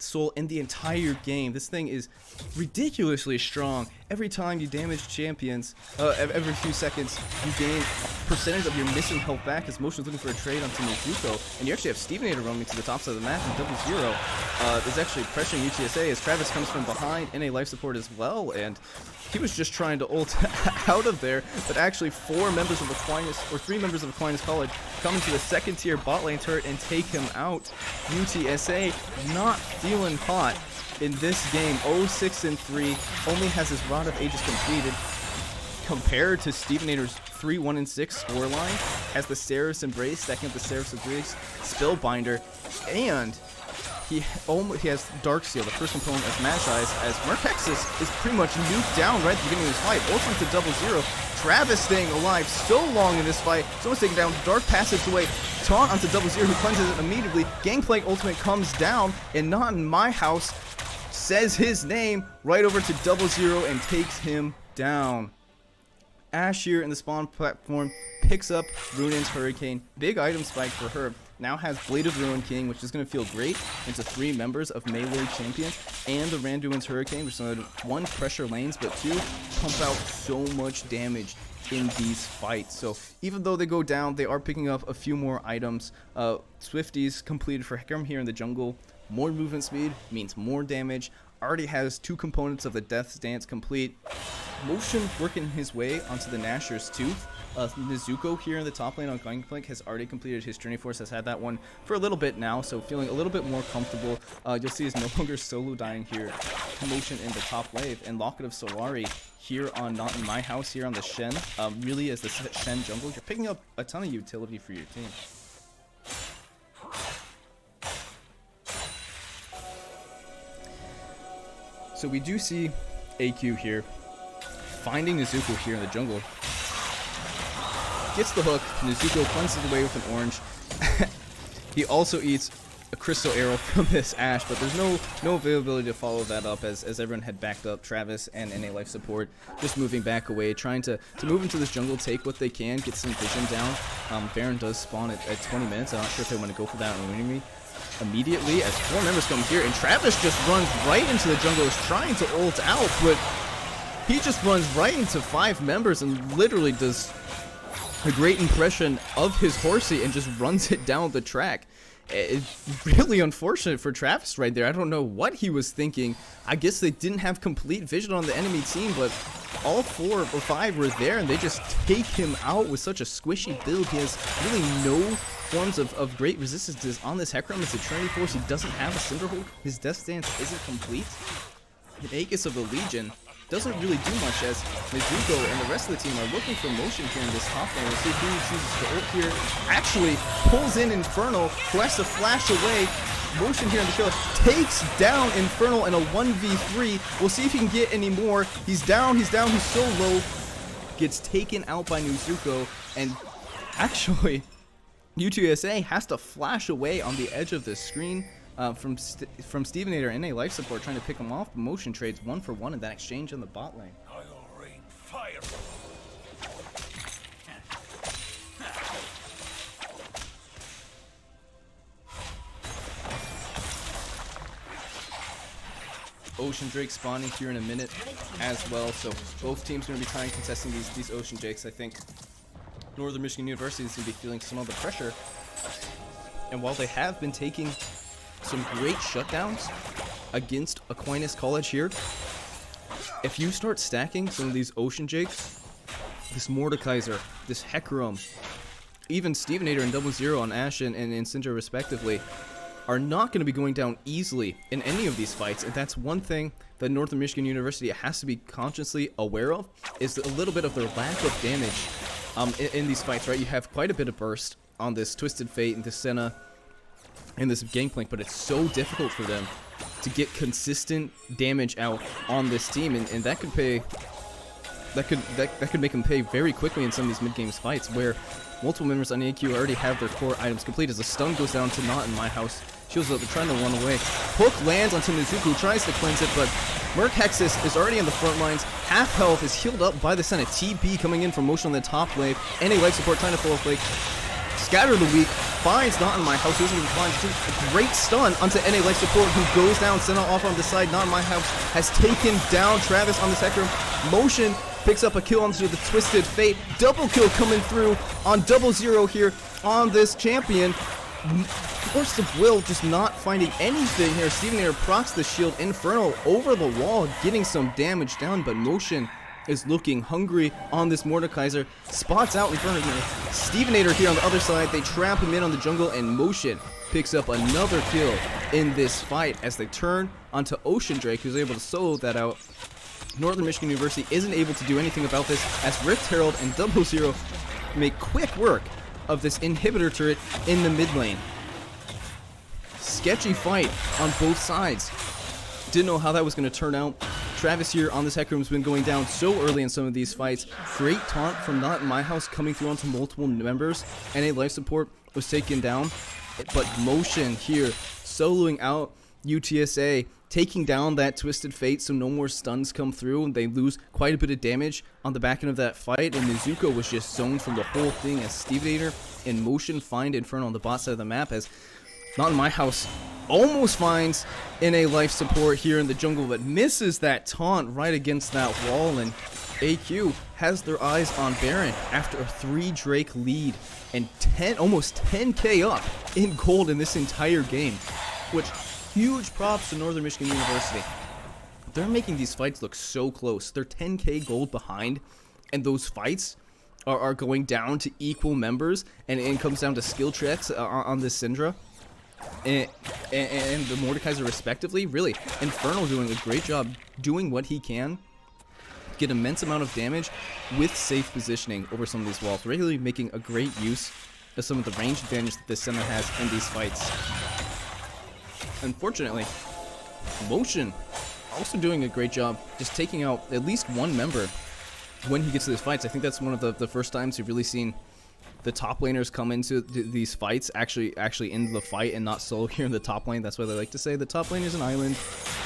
soul in the entire game. This thing is ridiculously strong. Every time you damage champions, every few seconds, you gain a percentage of your missing health back as Motion's looking for a trade onto Nezuko. And you actually have Stevenator roaming to the top side of the map, and 00 is actually pressuring UTSA as Travis comes from behind in a life support as well. And he was just trying to ult out of there, but actually 4 members of Aquinas, or 3 members of Aquinas College, come into the second tier bot lane turret and take him out. UTSA not feeling hot in this game. 0-6-3, only has his Rod of Ages completed, compared to Stevenator's 3-1-6 scoreline, as the Seraph's Embrace, stacking up the Seraph's Embrace, Spellbinder, and he has Dark Seal, the first component of Smash Eyes, as Merkexis is pretty much nuked down right at the beginning of this fight. Ultimate to 00. Travis staying alive so long in this fight. Someone's taken down. Dark Passageway. Taunt onto 00, who cleanses it immediately. Gangplank Ultimate comes down, and Not in My House says his name right over to 00 and takes him down. Ash here in the spawn platform picks up Ruin's Hurricane. Big item spike for her. Now has Blade of Ruin King, which is going to feel great into 3 members of Melee Champions, and the Randuin's Hurricane, which is going to 1 pressure lanes, but 2 pump out so much damage in these fights. So even though they go down, they are picking up a few more items. Swifties completed for Hecarim here in the jungle. More movement speed means more damage. Already has 2 components of the Death's Dance complete. Motion working his way onto the Nashor's Tooth. Nezuko here in the top lane on Gangplank has already completed his Journey Force, has had that one for a little bit now, so feeling a little bit more comfortable. You'll see he's no longer solo dying here. Motion in the top wave, and Locket of Solari here on Not in My House here on the Shen. Really, as the Shen jungle, you're picking up a ton of utility for your team. So we do see AQ here finding Nezuko here in the jungle. Gets the hook. Nezuko cleanses away with an orange. He also eats a crystal arrow from this Ashe, but there's no availability to follow that up as everyone had backed up. Travis and NA life support just moving back away, trying to move into this jungle, take what they can, get some vision down. Baron does spawn at 20 minutes. I'm not sure if they want to go for that on winning me immediately, as 4 members come here, and Travis just runs right into the jungle, is trying to ult out, but he just runs right into 5 members and literally does a great impression of his horsey and just runs it down the track. It's really unfortunate for Travis right there. I don't know what he was thinking. I guess they didn't have complete vision on the enemy team, but all 4 or 5 were there, and they just take him out with such a squishy build. He has really no forms of great resistances on this Hecarim. It's a Trinity Force. He doesn't have a Cinderhulk. His Death Stance isn't complete. And Aegis of the Legion doesn't really do much, as Nezuko and the rest of the team are looking for motion here in this top lane. We'll see who chooses to ult here. Actually pulls in Infernal, who has to flash away. Motion here in the kill takes down Infernal in a 1v3. We'll see if he can get any more. He's down, he's so low. Gets taken out by Nezuko, and actually UTSA has to flash away on the edge of the screen from Stevenator and a life support trying to pick him off. Motion trades 1-for-1 in that exchange on the bot lane. I'll rain fire. Ocean Drake spawning here in a minute as well, so both teams are going to be trying contesting these Ocean Drakes. I think Northern Michigan University is going to be feeling some of the pressure, and while they have been taking some great shutdowns against Aquinas College here, if you start stacking some of these Ocean Jakes, this Mordekaiser, this Hecarim, even Stevenator and 00 on Ashe and Syndra respectively, are not going to be going down easily in any of these fights. And that's one thing that Northern Michigan University has to be consciously aware of, is a little bit of their lack of damage in these fights, right? You have quite a bit of burst on this Twisted Fate and this Senna and this Gangplank, but it's so difficult for them to get consistent damage out on this team, and that could pay. That could make them pay very quickly in some of these mid-game fights, where multiple members on AQ already have their core items complete. As a stun goes down to Not in My House, shields up, they're trying to run away. Hook lands onto Nezuko, tries to cleanse it, but Merkexis is already in the front lines. Half health is healed up by the Senate. TB coming in from Motion on the top wave, and a life support trying to pull a flake. Scatter the weak. finds Not In My House. Doesn't even find a great stun onto NA Life Support, who goes down. Senna off on the side. Not In My House has taken down Travis on the sector. Motion picks up a kill onto the Twisted Fate. Double kill coming through on 0-0 here on this champion. Force of Will just not finding anything here. Stevenator procs the shield. Inferno over the wall, getting some damage down, but Motion is looking hungry on this Mordekaiser. Spots out in front of him. Stevenator here on the other side. They trap him in on the jungle, and Motion picks up another kill in this fight as they turn onto Ocean Drake, who's able to solo that out. Northern Michigan University isn't able to do anything about this as Rift Herald and 0-0 make quick work of this inhibitor turret in the mid lane. Sketchy fight on both sides. Didn't know how that was going to turn out. Travis here on this Heck Room has been going down so early in some of these fights. Great taunt from Not In My House coming through onto multiple members. NA Life Support was taken down, but Motion here soloing out UTSA, taking down that Twisted Fate so no more stuns come through, and they lose quite a bit of damage on the back end of that fight, and Nezuko was just zoned from the whole thing as Stevenator and Motion find Inferno on the bot side of the map, as Not In My House almost finds NA Life Support here in the jungle, but misses that taunt right against that wall, and AQ has their eyes on Baron after a 3 Drake lead and almost 10k up in gold in this entire game, which huge props to Northern Michigan University. They're making these fights look so close. They're 10k gold behind, and those fights are going down to equal members, and it comes down to skill checks on this Syndra and the Mordekaiser respectively. Really, Inferno doing a great job doing what he can, get immense amount of damage with safe positioning over some of these walls, regularly making a great use of some of the range advantage that this center has in these fights. Unfortunately, Motion also doing a great job just taking out at least one member when he gets to these fights. I think that's one of the first times we've really seen the top laners come into these fights actually into the fight and not solo here in the top lane. That's why they like to say the top lane is an island.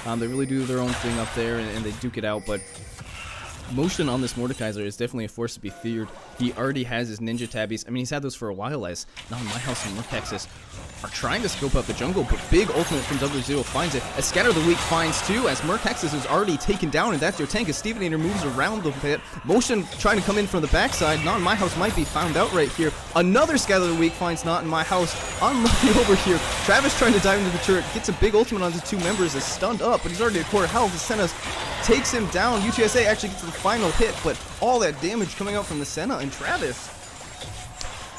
They really do their own thing up there, and they duke it out, but Motion on this Mordekaiser is definitely a force to be feared. He already has his ninja tabbies. I mean, he's had those for a while, as Not In My House and Murkexis are trying to scope out the jungle, but big ultimate from 0-0 finds it. As Scatter the Weak finds too, as Murkexis is already taken down, and that's your tank as Stevenator moves around the pit. Motion trying to come in from the backside. Not In My House might be found out right here. Another Scatter the Weak finds Not In My House. Unlucky over here. Travis trying to dive into the turret, gets a big ultimate onto 2 members, is stunned up, but he's already at quarter health. Senna takes him down. UTSA actually gets the final hit, but all that damage coming out from the Senna and Travis.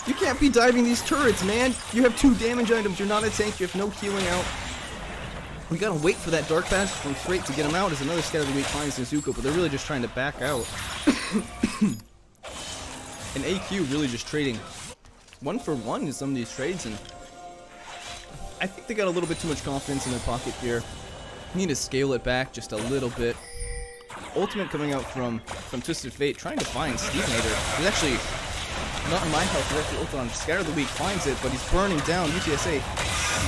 You can't be diving these turrets, man. You have 2 damage items. You're not a tank. You have no healing out. We gotta wait for that Dark Patch from Freight to get him out, as another Scatter the Weak finds Nezuko, but they're really just trying to back out. And AQ really just trading 1 for 1 in some of these trades, and I think they got a little bit too much confidence in their pocket here. Need to scale it back just a little bit. Ultimate coming out from Twisted Fate, trying to find Stevenator. He's actually Not In My House directly ult on. Scatter the Weak finds it, but he's burning down. UTSA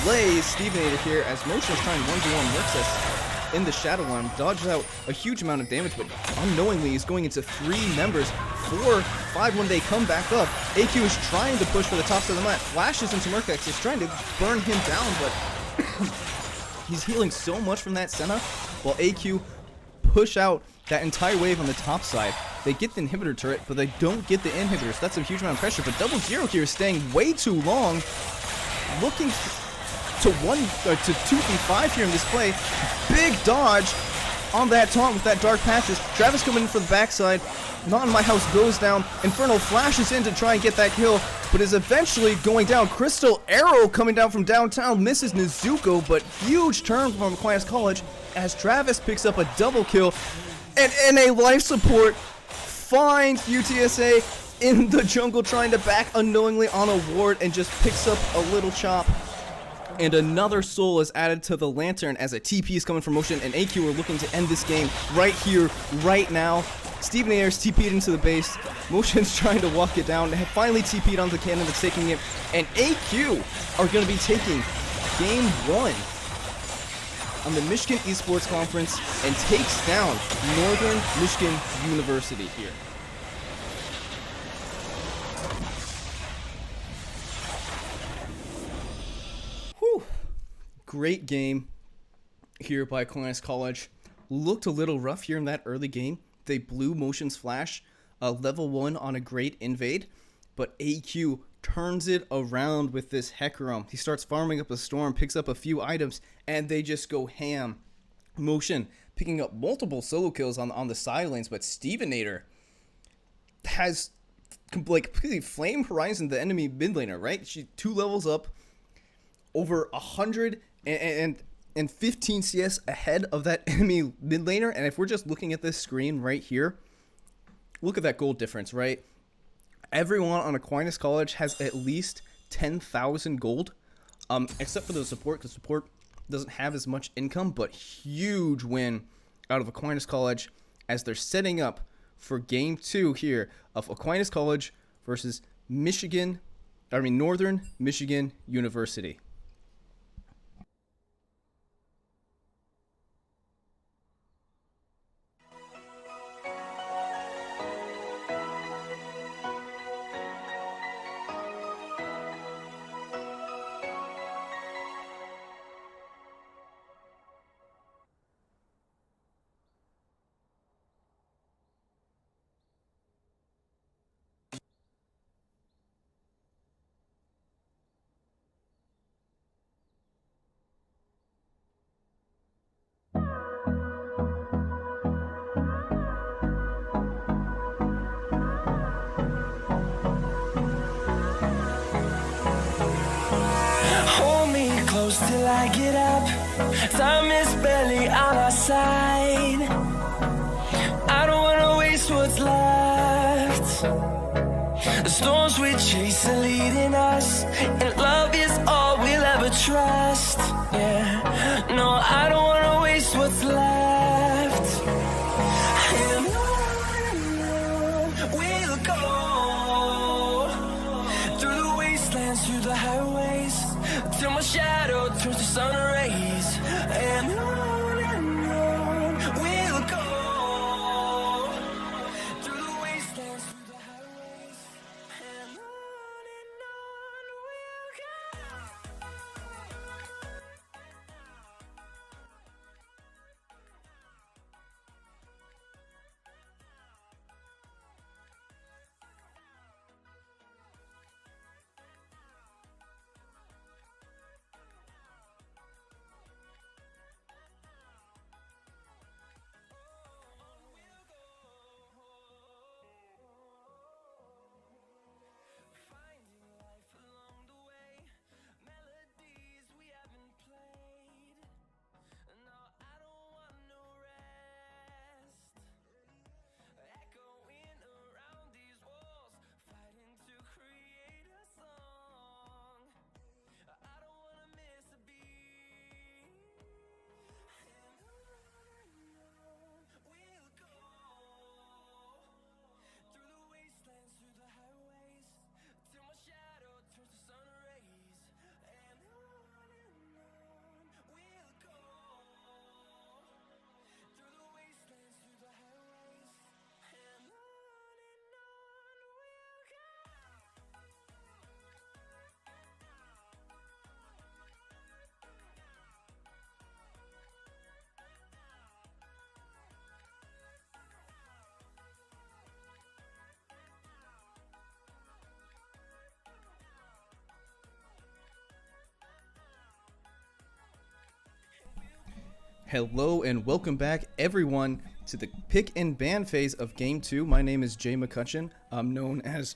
slays Stevenator here as Motion is trying 1v1 Murkexis in the Shadow Line. Dodges out a huge amount of damage, but unknowingly he's going into 3 members. 4-5 when they come back up. AQ is trying to push for the top side of the map. Flashes into Murkexis, trying to burn him down, but he's healing so much from that Senna, while AQ push out that entire wave on the top side. They get the inhibitor turret, but they don't get the inhibitors. That's a huge amount of pressure, but 0-0 here is staying way too long. Looking to 2v5 here in this play. Big dodge on that taunt with that Dark Patches. Travis coming in for the backside. Not In My House goes down. Inferno flashes in to try and get that kill, but is eventually going down. Crystal Arrow coming down from downtown misses Nezuko, but huge turn from Aquinas College as Travis picks up a double kill, and NA Life Support finds UTSA in the jungle trying to back unknowingly on a ward and just picks up a little chop. And another soul is added to the Lantern as a TP is coming from Motion, and AQ are looking to end this game right here, right now. Stevenator's TP'd into the base. Motion's trying to walk it down. They have finally TP'd onto the cannon that's taking it. And AQ are going to be taking game 1 on the Michigan Esports Conference and takes down Northern Michigan University here. great game here by Aquinas College. Looked a little rough here in that early game. They blew Motion's Flash, level 1 on a great invade, but AQ turns it around with this Hecarim. He starts farming up a storm, picks up a few items, and they just go ham. Motion picking up multiple solo kills on the side lanes, but Stevenator has completely flame Horizon the enemy mid laner, right? She 2 levels up, over 115 CS ahead of that enemy mid laner. And if we're just looking at this screen right here, look at that gold difference, right? Everyone on Aquinas College has at least 10,000 gold, except for the support, because support doesn't have as much income, but huge win out of Aquinas College as they're setting up for game 2 here of Aquinas College versus Northern Michigan University. Till I get up, time is barely on our side. I don't wanna waste what's left. The storms we chase are leading us, and love is all we'll ever trust. Yeah, no, I don't wanna waste what's left. And on we'll go, through the wastelands, through the highways, till my shadow turns to sun rays. And on we'll go, through the wastelands, through the highways. And on we'll go. Through the highways, till my shadow turns to sun rays. And on we'll go, through the wastelands, through the highways. And on we'll go. Hello and welcome back, everyone, to the pick and ban phase of Game 2. My name is Jay McCutcheon. I'm known as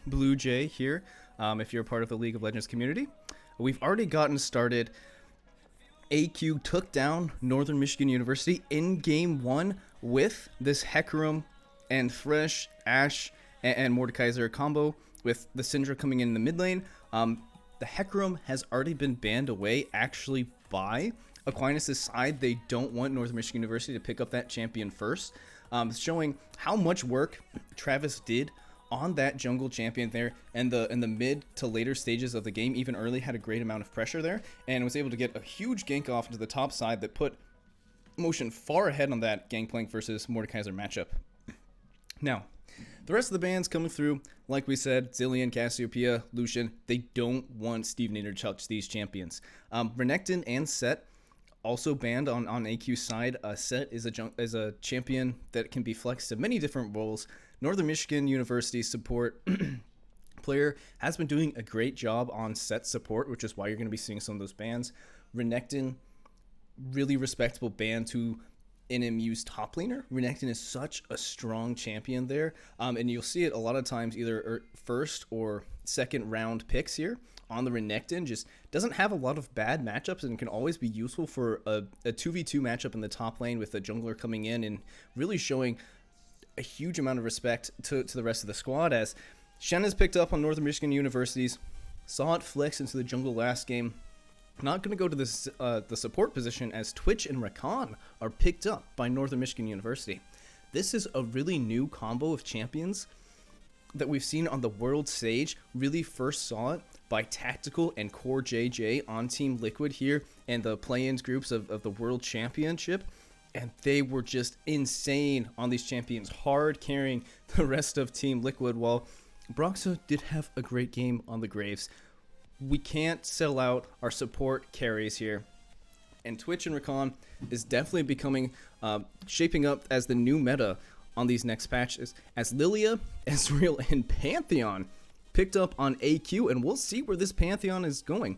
Blue Jay here, if you're a part of the League of Legends community. We've already gotten started. AQ took down Northern Michigan University in Game 1 with this Hecarim and Thresh, Ashe, and Mordekaiser combo, with the Syndra coming in the mid lane. The Hecarim has already been banned away, actually, by Aquinas' side. They don't want Northern Michigan University to pick up that champion first, showing how much work Travis did on that jungle champion there, and in the mid to later stages of the game, even early, had a great amount of pressure there, and was able to get a huge gank off into the top side that put Motion far ahead on that Gangplank versus Mordekaiser matchup. Now, The rest of the bans coming through, like we said, Zillion, Cassiopeia, Lucian, they don't want Steve Nader to touch these champions. Renekton and Set also banned on AQ's side. Set is a champion that can be flexed to many different roles. Northern Michigan University support player has been doing a great job on Set support, which is why you're going to be seeing some of those bans. Renekton, really respectable ban to NMU's top laner. Renekton is such a strong champion there, and you'll see it a lot of times either first or second round picks here on the Renekton. Just doesn't have a lot of bad matchups and can always be useful for a 2v2 matchup in the top lane with the jungler coming in and really showing a huge amount of respect to the rest of the squad. As Shen is picked up on Northern Michigan Universities, saw it flex into the jungle last game. Not going to go to the support position as Twitch and Rakan are picked up by Northern Michigan University. This is a really new combo of champions that we've seen on the world stage. Really first saw it by Tactical and Core JJ on Team Liquid here and the play-ins groups of the World Championship. And they were just insane on these champions, hard carrying the rest of Team Liquid, while Broxah did have a great game on the Graves. We can't sell out our support carries here. And Twitch and Rakan is definitely becoming, shaping up as the new meta on these next patches, as Lilia, Ezreal, and Pantheon picked up on AQ, and we'll see where this Pantheon is going.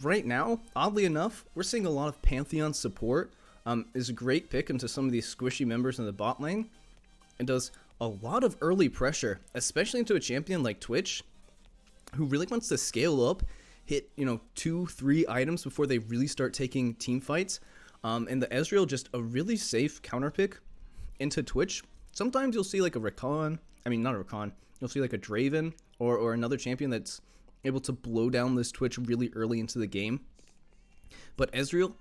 Right now, oddly enough, we're seeing a lot of Pantheon support. Is a great pick into some of these squishy members in the bot lane, and does a lot of early pressure, especially into a champion like Twitch, who really wants to scale up, hit 2-3 items before they really start taking team fights. And the Ezreal, just a really safe counter pick into Twitch. Sometimes you'll see like a Rakan, not a Rakan, you'll see like a Draven or another champion that's able to blow down this Twitch really early into the game. But Ezreal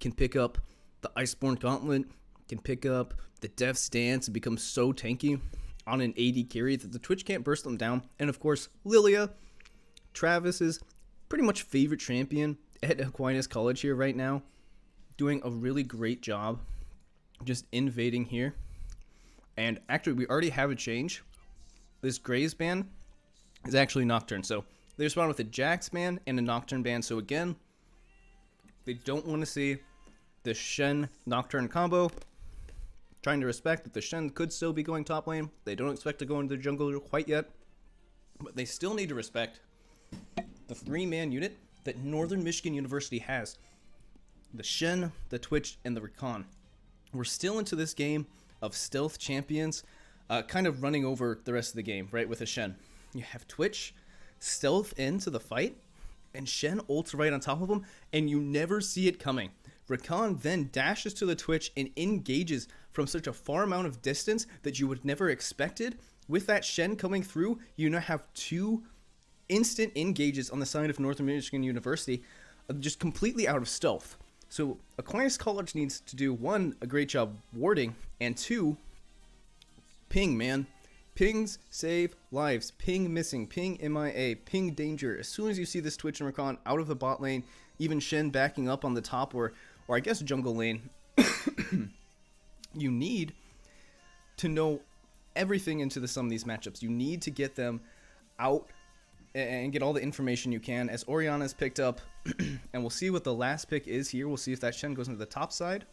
can pick up the Iceborne Gauntlet, can pick up the Death's Dance and become so tanky on an AD carry that the Twitch can't burst them down. And of course, Lilia, Travis's pretty much favorite champion at Aquinas College here right now, doing a really great job just invading here. And actually, we already have a change. This Graves ban is actually Nocturne. So they respond with a Jax ban and a Nocturne ban. So again, they don't want to see the Shen Nocturne combo. Trying to respect that the Shen could still be going top lane. They don't expect to go into the jungle quite yet. But they still need to respect the 3-man unit that Northern Michigan University has. The Shen, the Twitch, and the Rakan. We're still into this game of stealth champions, kind of running over the rest of the game, right, with a Shen. You have Twitch stealth into the fight, and Shen ults right on top of him, and you never see it coming. Rakan then dashes to the Twitch and engages from such a far amount of distance that you would never expected. With that Shen coming through, you now have 2 instant engages on the side of Northern Michigan University, just completely out of stealth. So Aquinas College needs to do, 1, a great job warding, and 2, ping, man. Pings save lives. Ping missing, ping MIA, ping danger. As soon as you see this Twitch and Rakan out of the bot lane, even Shen backing up on the top or I guess jungle lane, you need to know everything into some of these matchups. You need to get them out and get all the information you can, as Orianna's picked up, and we'll see what the last pick is here. We'll see if that Shen goes into the top side.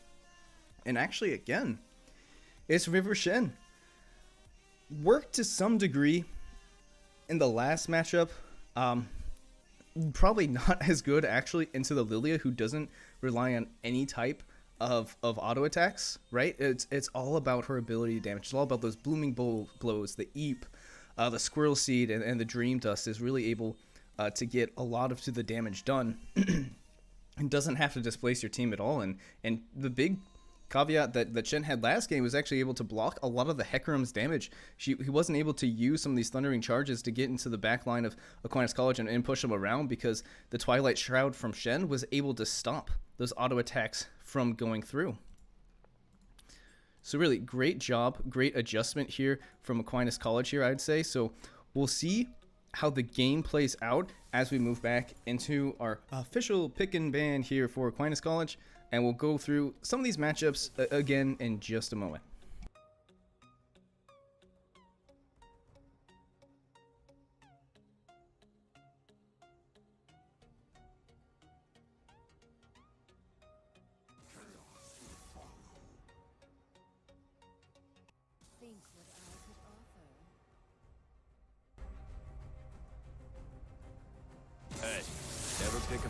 And actually, again, it's River Shen. Worked to some degree in the last matchup. Probably not as good, actually, into the Lilia, who doesn't rely on any type of auto attacks, right? It's all about her ability to damage. It's all about those blooming blows, the Eep, the Squirrel Seed, and the Dream Dust is really able to get a lot of the damage done and doesn't have to displace your team at all. And the big caveat that Shen had last game was actually able to block a lot of the Hecarim's damage. He wasn't able to use some of these Thundering Charges to get into the back line of Aquinas College and push them around, because the Twilight Shroud from Shen was able to stop those auto attacks from going through. So really, great job, great adjustment here from Aquinas College here, I'd say. So we'll see how the game plays out as we move back into our official pick and ban here for Aquinas College, and we'll go through some of these matchups again in just a moment.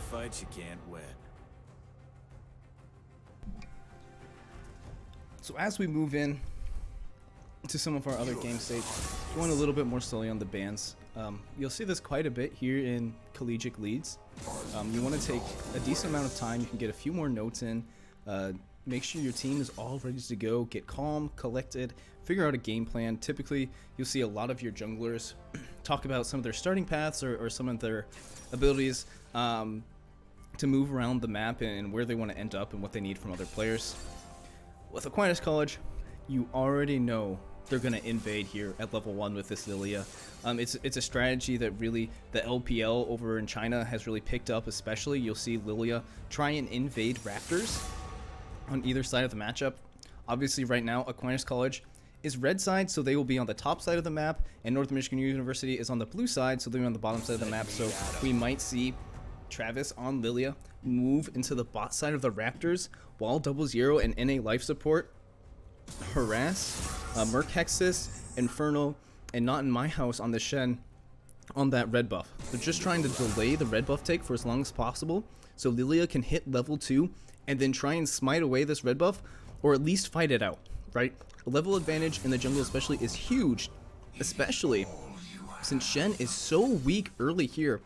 fight you can't win. So as we move in to some of our other game states, going a little bit more slowly on the bans. You'll see this quite a bit here in collegiate leagues. You want to take a decent amount of time. You can get a few more notes in. Make sure your team is all ready to go. Get calm, collected, figure out a game plan. Typically, you'll see a lot of your junglers talk about some of their starting paths or some of their abilities to move around the map and where they want to end up and what they need from other players. With Aquinas College, you already know they're going to invade here at level 1 with this Lilia. It's a strategy that really the LPL over in China has really picked up, especially. You'll see Lilia try and invade Raptors on either side of the matchup. Obviously right now Aquinas College is red side, so they will be on the top side of the map, and Northern Michigan University is on the blue side, so they're on the bottom side of the map. So we might see Travis on Lilia move into the bot side of the Raptors while 00 and NA life support harass Merc Hexus, Inferno, and Not in My House on the Shen on that red buff. They're just trying to delay the red buff take for as long as possible so Lilia can hit level 2 and then try and smite away this red buff, or at least fight it out, right? The level advantage in the jungle especially is huge, especially since Shen is so weak early here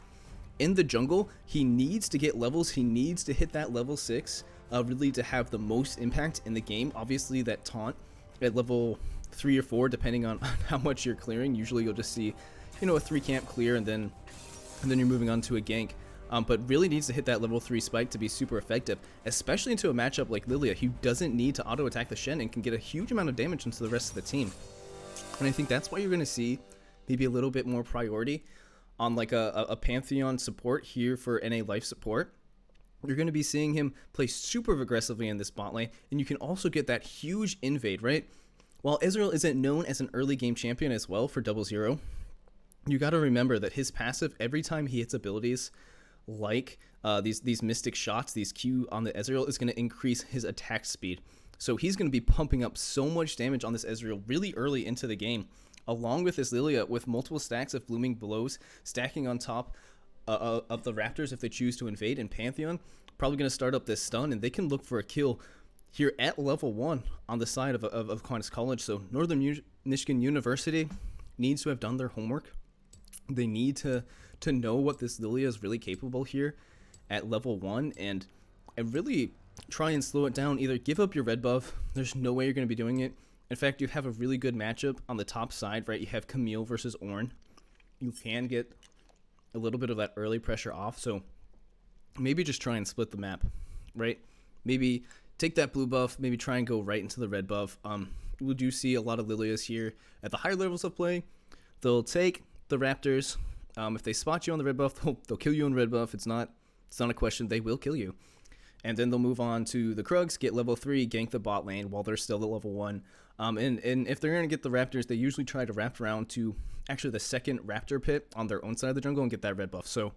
in the jungle. He needs to get levels, he needs to hit that level 6 really to have the most impact in the game. Obviously that taunt at level 3 or 4, depending on how much you're clearing, usually you'll just see, you know, a 3 camp clear and then you're moving on to a gank. But really needs to hit that level 3 spike to be super effective, especially into a matchup like Lilia, who doesn't need to auto attack the Shen and can get a huge amount of damage into the rest of the team. And I think that's why you're going to see maybe a little bit more priority on like a Pantheon support here for NA life support. You're going to be seeing him play super aggressively in this bot lane, and you can also get that huge invade, right? While Ezreal isn't known as an early game champion as well for 00, you got to remember that his passive, every time he hits abilities like these mystic shots, these Q on the Ezreal, is going to increase his attack speed. So he's going to be pumping up so much damage on this Ezreal really early into the game, along with this Lilia with multiple stacks of blooming blows stacking on top of the Raptors if they choose to invade. And Pantheon probably going to start up this stun, and they can look for a kill here at level 1 on the side of Aquinas College. So Northern Michigan University needs to have done their homework. They need to know what this Lilia is really capable here at level 1 and really try and slow it down. Either give up your red buff, there's no way you're going to be doing it. In fact, you have a really good matchup on the top side, right? You have Camille versus Ornn. You can get a little bit of that early pressure off, so maybe just try and split the map, right? Maybe take that blue buff, maybe try and go right into the red buff. We do see a lot of Lilias here at the higher levels of play. They'll take the Raptors. If they spot you on the red buff, they'll kill you on red buff. It's not a question, they will kill you. And then they'll move on to the Krugs, get level 3, gank the bot lane while they're still at level 1. And if they're going to get the Raptors, they usually try to wrap around to actually the second Raptor pit on their own side of the jungle and get that red buff. So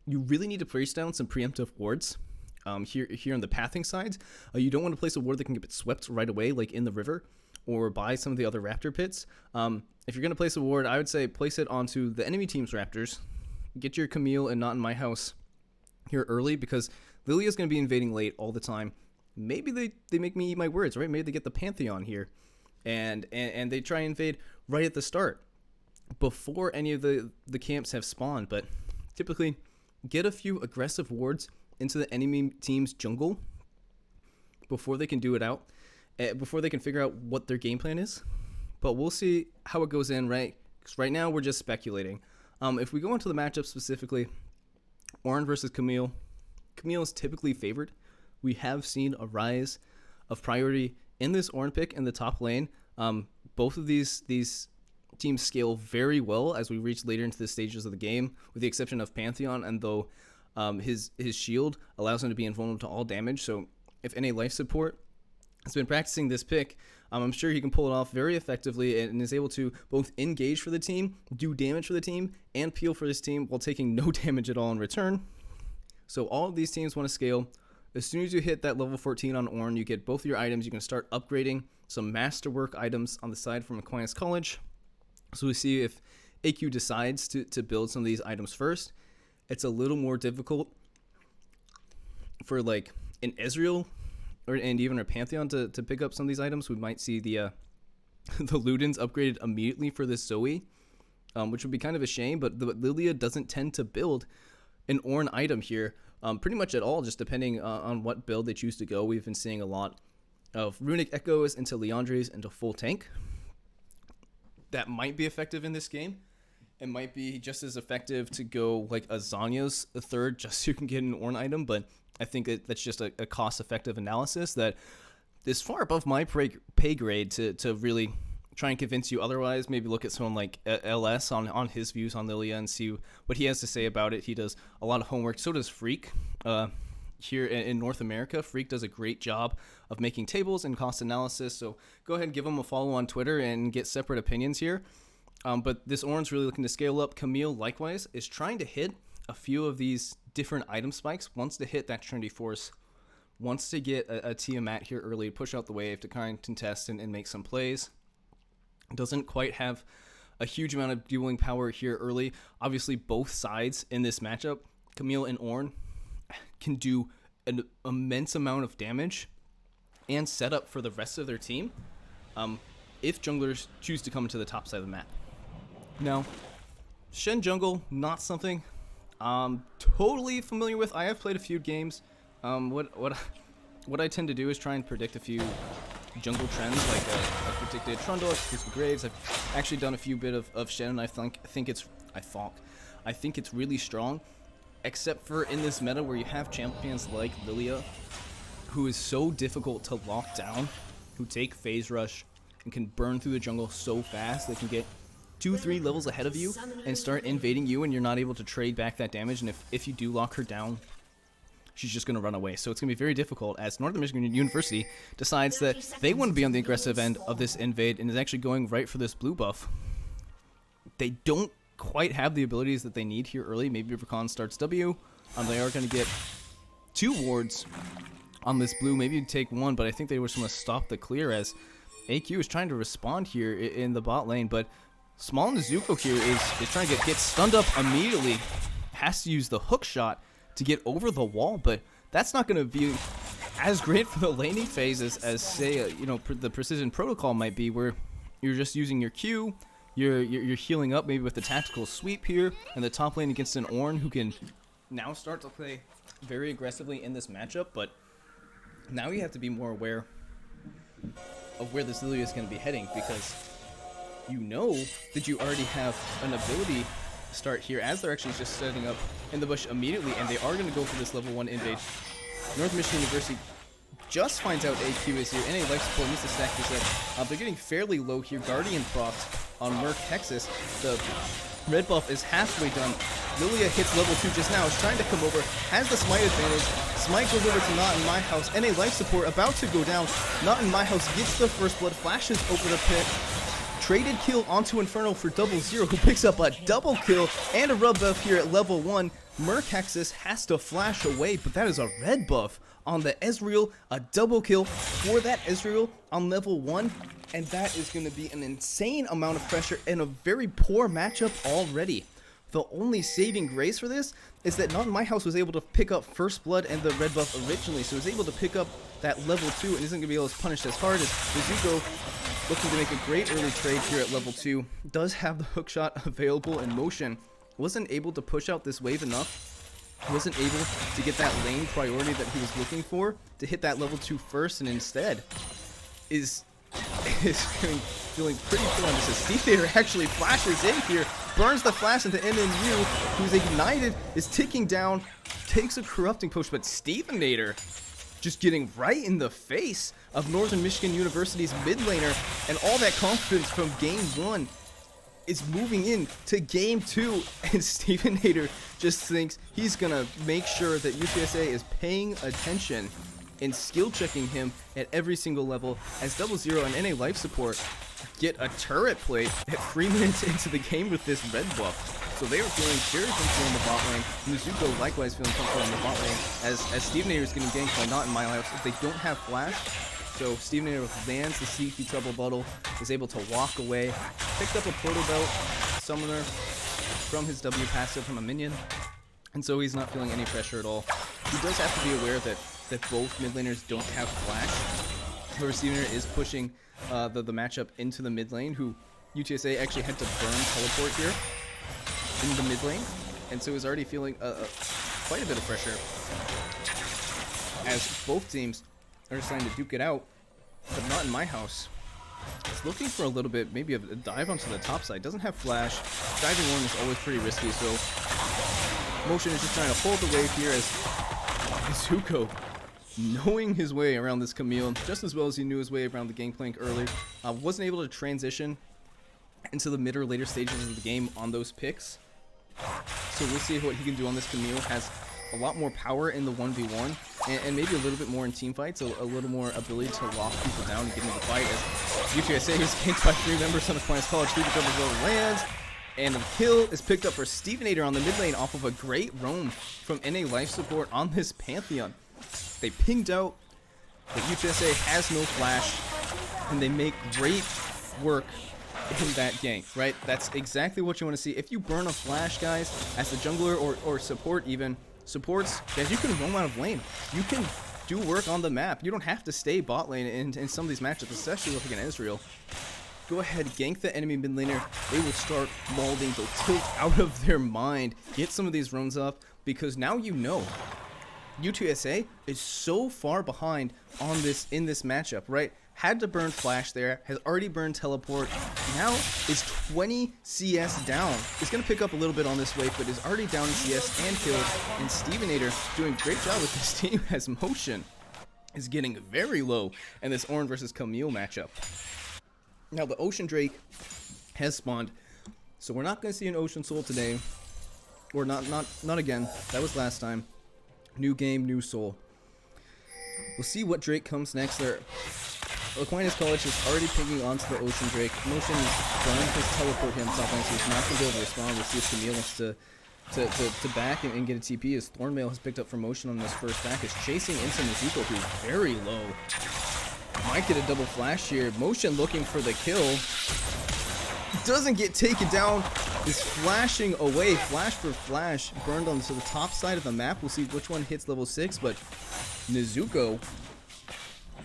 you really need to place down some preemptive wards here on the pathing sides. You don't want to place a ward that can get swept right away, like in the river or by some of the other Raptor pits. If you're going to place a ward, I would say place it onto the enemy team's Raptors. Get your Camille and Not in My House here early, because Lilia is going to be invading late all the time. Maybe they make me eat my words, right? Maybe they get the Pantheon here and they try and invade right at the start before any of the camps have spawned. But typically get a few aggressive wards into the enemy team's jungle before they can do it out, before they can figure out what their game plan is. But we'll see how it goes in, right? Because right now we're just speculating. If we go into the matchup specifically, Ornn versus Camille. Camille is typically favored. We have seen a rise of priority in this Ornn pick in the top lane. Both of these teams scale very well as we reach later into the stages of the game, with the exception of Pantheon, and though his shield allows him to be invulnerable to all damage. So if NA life support has been practicing this pick, I'm sure he can pull it off very effectively and is able to both engage for the team, do damage for the team, and peel for his team while taking no damage at all in return. So all of these teams want to scale. As soon as you hit that level 14 on Ornn, you get both of your items. You can start upgrading some masterwork items on the side from Aquinas College. So we see if AQ decides to build some of these items first. It's a little more difficult for like an Ezreal and even a Pantheon to pick up some of these items. We might see the the Ludens upgraded immediately for this Zoe, which would be kind of a shame, but Lilia doesn't tend to build an Ornn item here pretty much at all, just depending on what build they choose to go. We've been seeing a lot of Runic Echoes into Liandry's into full tank. That might be effective in this game. It might be just as effective to go like a Zanya's a third just so you can get an Ornn item, but I think that's just a cost-effective analysis that is far above my pay grade to really try and convince you otherwise. Maybe look at someone like LS on his views on Lilia and see what he has to say about it. He does a lot of homework. So does Freak. Here in North America, Freak does a great job of making tables and cost analysis. So go ahead and give him a follow on Twitter and get separate opinions here. But this Ornn's really looking to scale up. Camille, likewise, is trying to hit a few of these different item spikes. Wants to hit that Trinity Force. Wants to get a Tiamat here early, push out the wave to kind of contest and make some plays. Doesn't quite have a huge amount of dueling power here early. Obviously, both sides in this matchup, Camille and Ornn, can do an immense amount of damage and set up for the rest of their team if junglers choose to come to the top side of the map. Now, Shen jungle, not something I'm totally familiar with. I have played a few games. What I tend to do is try and predict a few jungle trends, like I've predicted Trundle, Exclusive Graves. I've actually done a few bit of Shen, and I think it's really strong, except for in this meta where you have champions like Lilia, who is so difficult to lock down, who take phase rush and can burn through the jungle so fast they can get 2-3 levels ahead of you and start invading you, and you're not able to trade back that damage. And if you do lock her down, she's just going to run away. So it's going to be very difficult as Northern Michigan University decides that they want to be on the aggressive end of this invade and is actually going right for this blue buff. They don't quite have the abilities that they need here early. Maybe Rivercon starts W. They are going to get 2 wards on this blue. Maybe take 1, but I think they just want to stop the clear as AQ is trying to respond here in the bot lane. But Small Nezuko here is trying to get stunned up immediately. Has to use the hook shot to get over the wall, but that's not going to be as great for the laning phase as say, the Precision Protocol might be, where you're just using your Q, you're healing up maybe with the tactical sweep here, and the top lane against an Ornn who can now start to play very aggressively in this matchup. But now you have to be more aware of where this Lilia is going to be heading, because you know that you already have an ability start here as they're actually just setting up in the bush immediately, and they are going to go for this level 1 invade. North Michigan University just finds out AQ is here. NA life support needs to stack this up. They're getting fairly low here. Guardian procs on Merc Texas. The red buff is halfway done. Lilia hits level 2 just now. Is trying to come over. Has the smite advantage. Smite goes over to Not In My House. NA life support about to go down. Not In My House gets the first blood. Flashes over the pit. Traded kill onto Inferno for 00, who picks up a double kill and a rub buff here at level 1. Mercaxis has to flash away, but that is a red buff on the Ezreal, a double kill for that Ezreal on level 1, and that is going to be an insane amount of pressure and a very poor matchup already. The only saving grace for this is that Not In My House was able to pick up First Blood and the red buff originally, so he was able to pick up that level 2 and isn't going to be able to punish as hard as Nezuko. Looking to make a great early trade here at level 2. Does have the hookshot available in motion. Wasn't able to push out this wave enough. Wasn't able to get that lane priority that he was looking for to hit that level 2 first, and instead is feeling pretty cool on this. Steve Theater actually flashes in here, burns the flash into MMU, who's ignited, is ticking down, takes a corrupting push, but Stevenator just getting right in the face of Northern Michigan University's mid laner, and all that confidence from game 1 is moving in to game 2, and Stevenator just thinks he's gonna make sure that UTSA is paying attention and skill checking him at every single level, as 00 and NA life support get a turret plate at 3 minutes into the game with this red buff. So they are feeling very comfortable in the bot lane. Nezuko likewise feeling comfortable in the bot lane, as Stevenator is getting ganked by Not In My House if they don't have flash. So Stevenator lands the CP Trouble Bottle, is able to walk away, picked up a Proto Belt Summoner from his W passive from a minion, and so he's not feeling any pressure at all. he does have to be aware that both mid laners don't have flash. However, Stevenator is pushing the matchup into the mid lane, who UTSA actually had to burn teleport here in the mid lane, and so is already feeling quite a bit of pressure as both teams are deciding to duke it out, but not in my house. It's looking for a little bit, maybe a dive onto the top side. Doesn't have flash. Diving one is always pretty risky, so Motion is just trying to hold the wave here as Zuko, knowing his way around this Camille just as well as he knew his way around the Gangplank earlier, wasn't able to transition into the mid or later stages of the game on those picks. So we'll see what he can do on this. Camille has a lot more power in the 1v1 and maybe a little bit more in team fights, so a little more ability to lock people down and get into the fight, as UTSA is ganked by 3 members on Aquinas College. 3 recovers over lands, and the kill is picked up for Stevenator on the mid lane off of a great roam from NA Life Support on this Pantheon. They pinged out that UTSA has no flash, and they make great work in that gank, right? That's exactly what you want to see. If you burn a flash, guys, as the jungler or support even, supports, guys, you can roam out of lane. You can do work on the map. You don't have to stay bot lane in some of these matchups, especially looking at Israel. Go ahead, gank the enemy mid laner. They will start molding, they'll tilt out of their mind. Get some of these runs up, because now you know UTSA is so far behind on this in this matchup, right? Had to burn flash there, has already burned teleport, now is 20 CS down. He's going to pick up a little bit on this wave, but is already down in CS and kills. And Stevenator doing a great job with this team as Motion is getting very low in this Orange versus Camille matchup. Now the Ocean Drake has spawned, so we're not going to see an Ocean Soul today, or not again. That was last time. New game, new soul. We'll see what Drake comes next. There, Aquinas College is already pinging onto the Ocean Drake. Motion is trying to teleport him top lane, so he's not going to be able to respond. We'll see if Camille wants to back and get a TP, as Thornmail has picked up for Motion on this first back. Is chasing into Mizuko, who's very low. Might get a double flash here. Motion looking for the kill. Doesn't get taken down. Is flashing away. Flash for flash. Burned onto the top side of the map. We'll see which one hits level 6, but Mizuko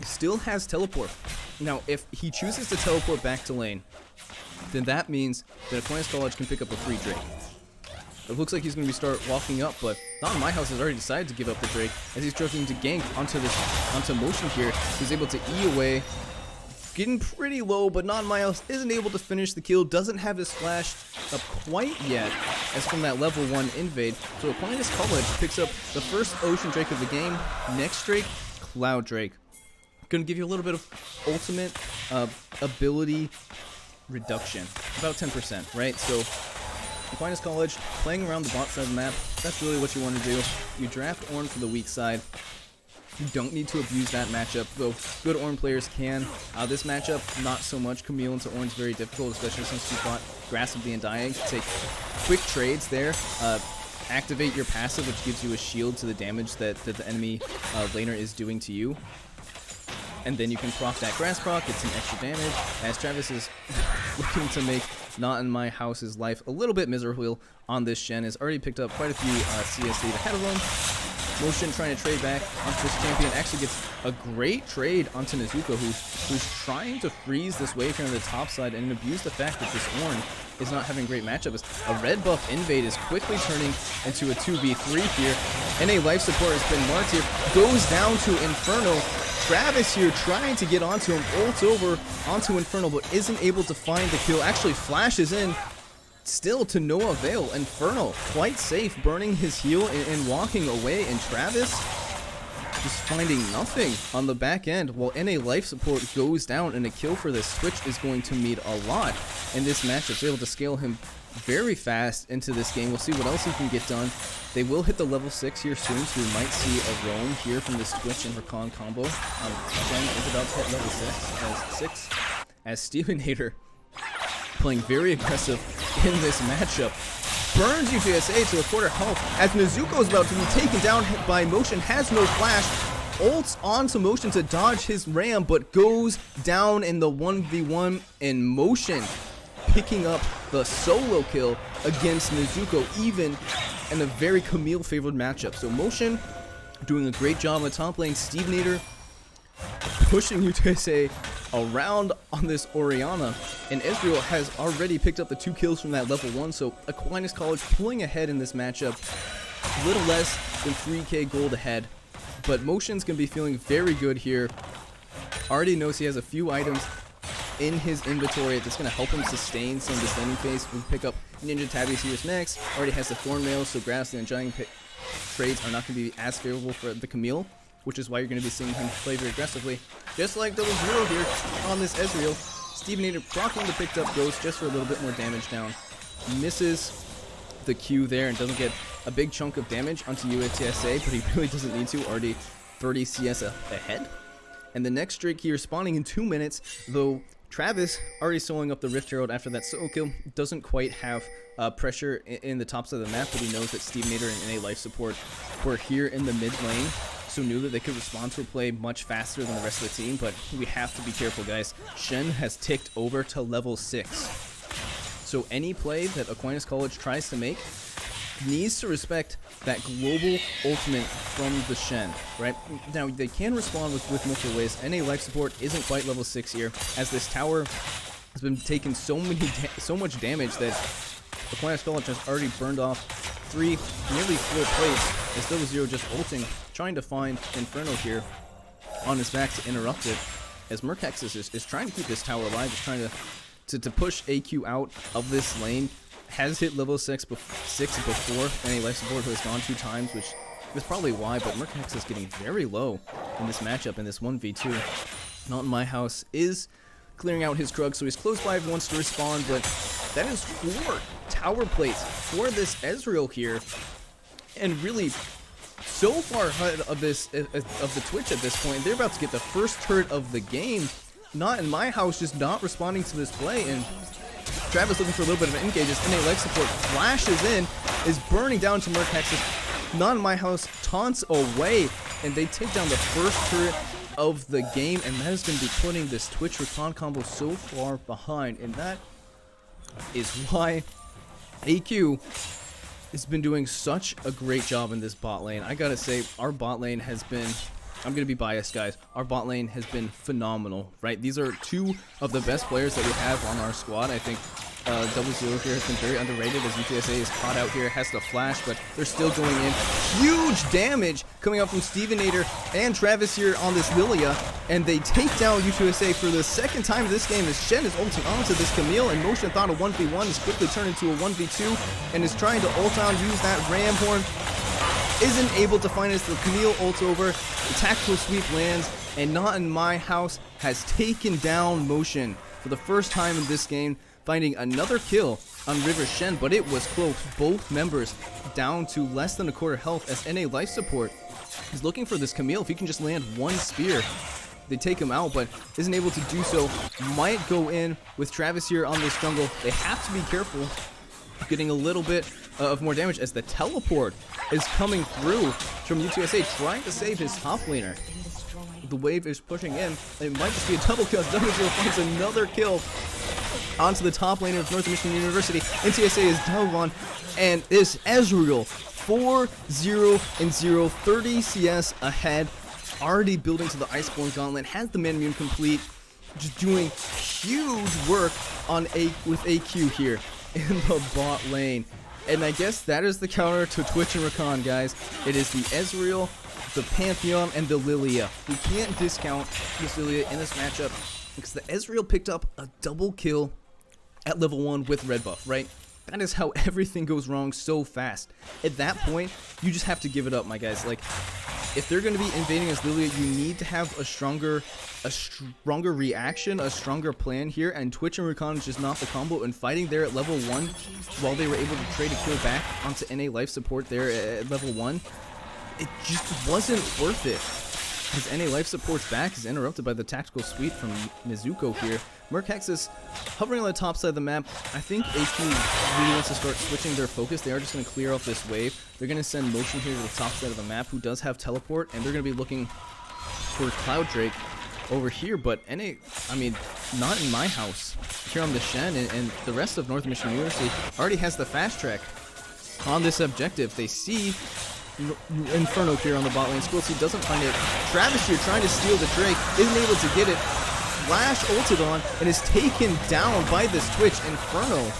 still has teleport. Now, if he chooses to teleport back to lane, then that means that Aquinas College can pick up a free Drake. It looks like he's going to start walking up, but Not in My House has already decided to give up the Drake as he's trying to gank onto Motion here. He's able to E away, getting pretty low, but Not in My House isn't able to finish the kill. Doesn't have his flash up quite yet, as from that level 1 invade. So Aquinas College picks up the first Ocean Drake of the game. Next Drake, Cloud Drake. Gonna give you a little bit of ultimate ability reduction, about 10%, right? So Aquinas College playing around the bot side of the map, that's really what you want to do. You draft Ornn for the weak side. You don't need to abuse that matchup, though good Ornn players can. This matchup, not so much. Camille into Ornn's very difficult, especially since you fought Grasp of the Undying. Take quick trades there. Activate your passive, which gives you a shield to the damage that the enemy laner is doing to you. And then you can proc that grass proc, get some extra damage, as Travis is looking to make Not in My House's life a little bit miserable on this Shen. Has already picked up quite a few CS lead ahead of him. Motion trying to trade back onto this champion, actually gets a great trade onto Nezuko, who's trying to freeze this wave here on the top side and abuse the fact that this Ornn is not having great matchups. A red buff invade is quickly turning into a 2v3 here. NA Life Support has been marked here, goes down to Inferno. Travis here trying to get onto him, ults over onto Inferno, but isn't able to find the kill. Actually flashes in, still to no avail. Inferno quite safe, burning his heal and walking away, and Travis just finding nothing on the back end, while NA Life Support goes down, and a kill for this Switch is going to mean a lot in this matchup. They're able to scale him very fast into this game. We'll see what else he can get done. They will hit the level 6 here soon, so we might see a roam here from this Twitch and Rakan combo. Jen is about to hit level 6 as Stevenator playing very aggressive in this matchup. Burns UTSA to a quarter health as Nezuko is about to be taken down by Motion, has no flash, ults onto Motion to dodge his ram, but goes down in the 1v1, and Motion picking up the solo kill against Nezuko, even in a very Camille favored matchup. So Motion doing a great job on the top lane. Steve Nader pushing UTSA around on this Orianna, and Ezreal has already picked up the 2 kills from that level 1, so Aquinas College pulling ahead in this matchup, a little less than 3k gold ahead, but Motion's going to be feeling very good here. Already knows he has a few items in his inventory that's going to help him sustain some of this laning phase. We pick up Ninja Tabby's here next, already has the Thorn Mail, so Grass and Giant trades are not going to be as favorable for the Camille, which is why you're going to be seeing him play very aggressively. Just like Double Zero here on this Ezreal. Steve Nader blocking the picked up Ghost just for a little bit more damage down. Misses the Q there and doesn't get a big chunk of damage onto UTSA, but he really doesn't need to, already 30 CS ahead. And the next Drake here spawning in 2 minutes, though Travis already soloing up the Rift Herald after that solo kill. Doesn't quite have pressure in the top side of the map, but he knows that Steve Nader and NA Life Support were here in the mid lane, so knew that they could respond to a play much faster than the rest of the team. But we have to be careful, guys. Shen has ticked over to level 6. So any play that Aquinas College tries to make needs to respect that global ultimate from the Shen, right? Now, they can respond with multiple ways. NA Life Support isn't quite level 6 here, as this tower has been taking so much damage that Aquinas College has already burned off 3, nearly 4 plates, as Double Zero just ulting, trying to find Inferno here on his back to interrupt it, as Murkhexus is trying to keep this tower alive, is trying to push AQ out of this lane. Has hit level 6 before NA Life Support, who has gone 2 times, which is probably why, but Murkhex is getting very low in this matchup in this 1v2. Not in My House is clearing out his Krug, so he's close by if he wants to respawn, but that is 4 tower plates for this Ezreal here, and really so far ahead of the Twitch at this point. They're about to get the first turret of the game. Not in My House, just not responding to this play, and Travis looking for a little bit of an engage as NA Life Support flashes in, is burning down to Murkhexus. Not in My House taunts away, and they take down the first turret of the game, and that is going to be putting this Twitch Recon combo so far behind, and that is why AQ has been doing such a great job in this bot lane. I gotta say, our bot lane has been, I'm going to be biased, guys, our bot lane has been phenomenal, right? These are 2 of the best players that we have on our squad. I think Double Zero here has been very underrated, as UTSA is caught out here, has the flash, but they're still going in. Huge damage coming out from Steven Nader and Travis here on this Lilia, and they take down UTSA for the second time this game, as Shen is ulting onto this Camille, and Motion thought a 1v1 is quickly turned into a 1v2, and is trying to ult on, use that Ram Horn. Isn't able to find us. The Camille ult over, the tactical sweep lands, and Not in My House has taken down Motion for the first time in this game, finding another kill on River Shen, but it was close. Both members down to less than a quarter health, as NA Life Support is looking for this Camille. If he can just land 1 spear, they take him out, but isn't able to do so. Might go in with Travis here on this jungle. They have to be careful, getting a little bit of more damage, as the teleport is coming through from UTSA, trying to save his top laner. The wave is pushing in. It might just be a double kill. Double Zero finds another kill onto the top laner of North Michigan University. NTSA is down 1, and this Ezreal 4-0-0, 30 CS ahead, already building to the Iceborne Gauntlet, has the Man Immune complete, just doing huge work on with AQ here in the bot lane. And I guess that is the counter to Twitch and Recon, guys. It is the Ezreal, the Pantheon, and the Lilia. We can't discount this Lilia in this matchup, because the Ezreal picked up a double kill at level 1 with red buff, right? That is how everything goes wrong so fast. At that point, you just have to give it up, my guys. Like, if they're going to be invading as Lilia, you need to have a stronger reaction, a stronger plan here, and Twitch and Recon is just not the combo, and fighting there at level 1 while they were able to trade a kill back onto NA Life Support there at level 1, it just wasn't worth it. His NA Life Support's back is interrupted by the tactical sweep from Mizuko here. Murkhexus hovering on the top side of the map. I think AQ really wants to start switching their focus. They are just going to clear off this wave. They're going to send Motion here to the top side of the map, who does have teleport, and they're going to be looking for Cloud Drake over here. But NA, I mean, Not in My House here on the Shen, and the rest of North Michigan University already has the fast track on this objective. They see Inferno here on the bot lane. Squilty doesn't find it. Travis here trying to steal the Drake, isn't able to get it. Flash ulted on and is taken down by this Twitch. Inferno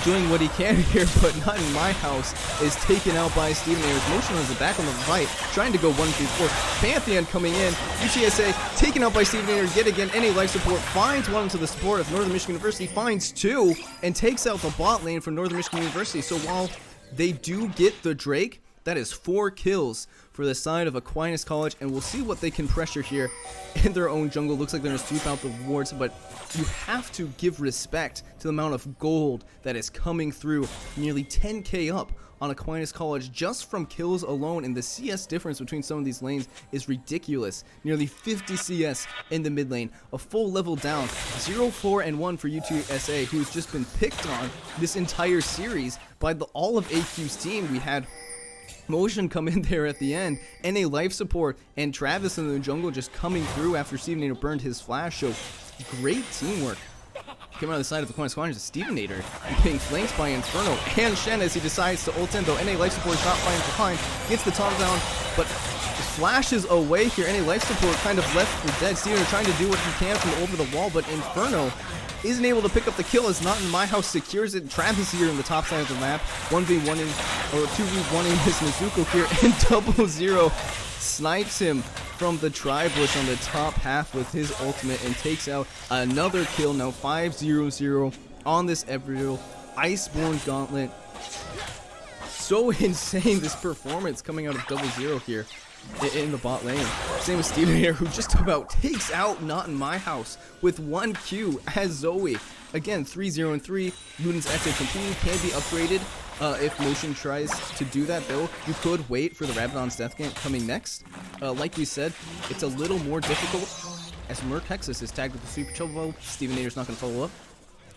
doing what he can here, but not in my house, is taken out by Steven Ayers. Motion is back on the fight, trying to go 1v4. Pantheon coming in. UTSA taken out by Steven Ayers yet again. NA life support finds one to the support of Northern Michigan University, finds two, and takes out the bot lane from Northern Michigan University. So while they do get the Drake, that is 4 kills for the side of Aquinas College, and we'll see what they can pressure here in their own jungle. Looks like they're going to sweep out the wards, but you have to give respect to the amount of gold that is coming through. Nearly 10k up on Aquinas College just from kills alone, and the CS difference between some of these lanes is ridiculous. Nearly 50 CS in the mid lane, a full level down. 0-4-1 for UTSA, who's just been picked on this entire series by all of AQ's team. We had Motion come in there at the end, NA life support, and Travis in the jungle just coming through after Steven Nader burned his flash. So great teamwork coming out of the side of the Aquinas College. Steven Nader being flanked by Inferno and Shen as he decides to ult in, though NA life support is not flying behind, gets the top down, but flashes away here. NA life support kind of left for dead. Steven Nader trying to do what he can from over the wall, but Inferno isn't able to pick up the kill as Not In My House secures it. Travis here in the top side of the map, 1v1ing, or 2v1ing his Nezuko here, and 0-0 snipes him from the tri-bush on the top half with his ultimate and takes out another kill. Now 5-0-0 on this Ebriel Iceborne Gauntlet. So insane, this performance coming out of 0-0 here in the bot lane. Same with Steven here, who just about takes out Not In My House with 1 Q as Zoe. Again, 3-0-3. Luden's active continue can be upgraded if Motion tries to do that, though. You could wait for the Rabadon's Death Gant coming next. Like we said, it's a little more difficult as Mertexus is tagged with the Super Chobo. Steven Nader's not going to follow up.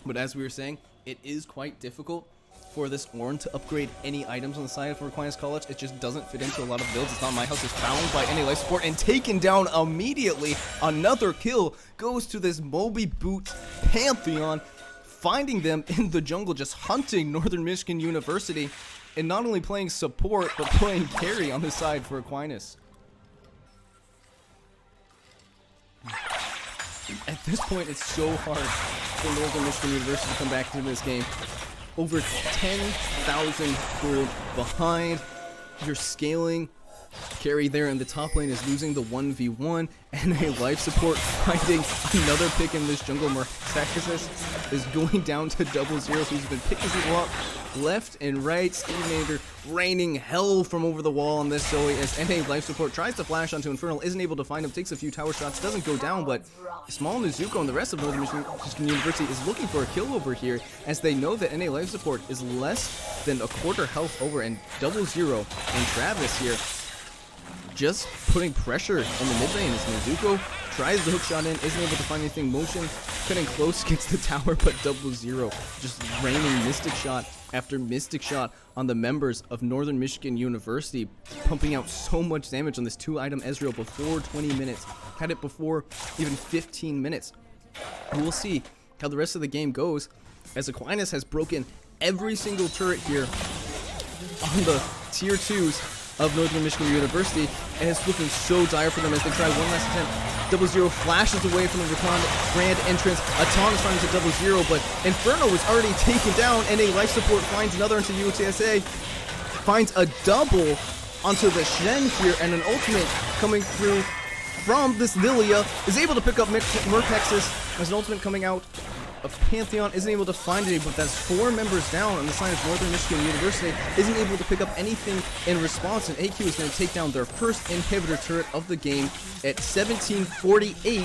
But as we were saying, it is quite difficult for this Ornn to upgrade any items on the side for Aquinas College. It just doesn't fit into a lot of builds. It's Not My House is found by NA life support and taken down immediately. Another kill goes to this Moby Boot Pantheon, finding them in the jungle, just hunting Northern Michigan University, and not only playing support, but playing carry on the side for Aquinas. At this point, it's so hard for Northern Michigan University to come back into this game. Over 10,000 gold behind. You're scaling. Carry there in the top lane is losing the 1v1, and a life support finding another pick in this jungle. Mertexus is going down to 0-0. He's been picking people up left and right. Steven Nader raining hell from over the wall on this Zoe as NA life support tries to flash onto Infernal, isn't able to find him, takes a few tower shots, doesn't go down, but Small Nezuko and the rest of Northern Michigan University is looking for a kill over here as they know that NA life support is less than a quarter health over, and 0-0, and Travis here just putting pressure on the mid lane as Nezuko tries the hook shot in, isn't able to find anything. Motion cutting close, gets the tower, but 0-0 just raining Mystic Shot after Mystic Shot on the members of Northern Michigan University, pumping out so much damage on this 2-item Ezreal before 20 minutes. Had it before even 15 minutes. And we'll see how the rest of the game goes as Aquinas has broken every single turret here on the tier 2s of Northern Michigan University, and it's looking so dire for them as they try one last attempt. 0-0 flashes away from the grand entrance. Atan is running to 0-0, but Inferno was already taken down, and a life support finds another into UTSA. Finds a double onto the Shen here, and an ultimate coming through from this Lilia. Is able to pick up Mertexus. There's an ultimate coming out of Pantheon, isn't able to find any, but that's 4 members down on the side of Northern Michigan University, isn't able to pick up anything in response, and AQ is going to take down their first inhibitor turret of the game at 17:48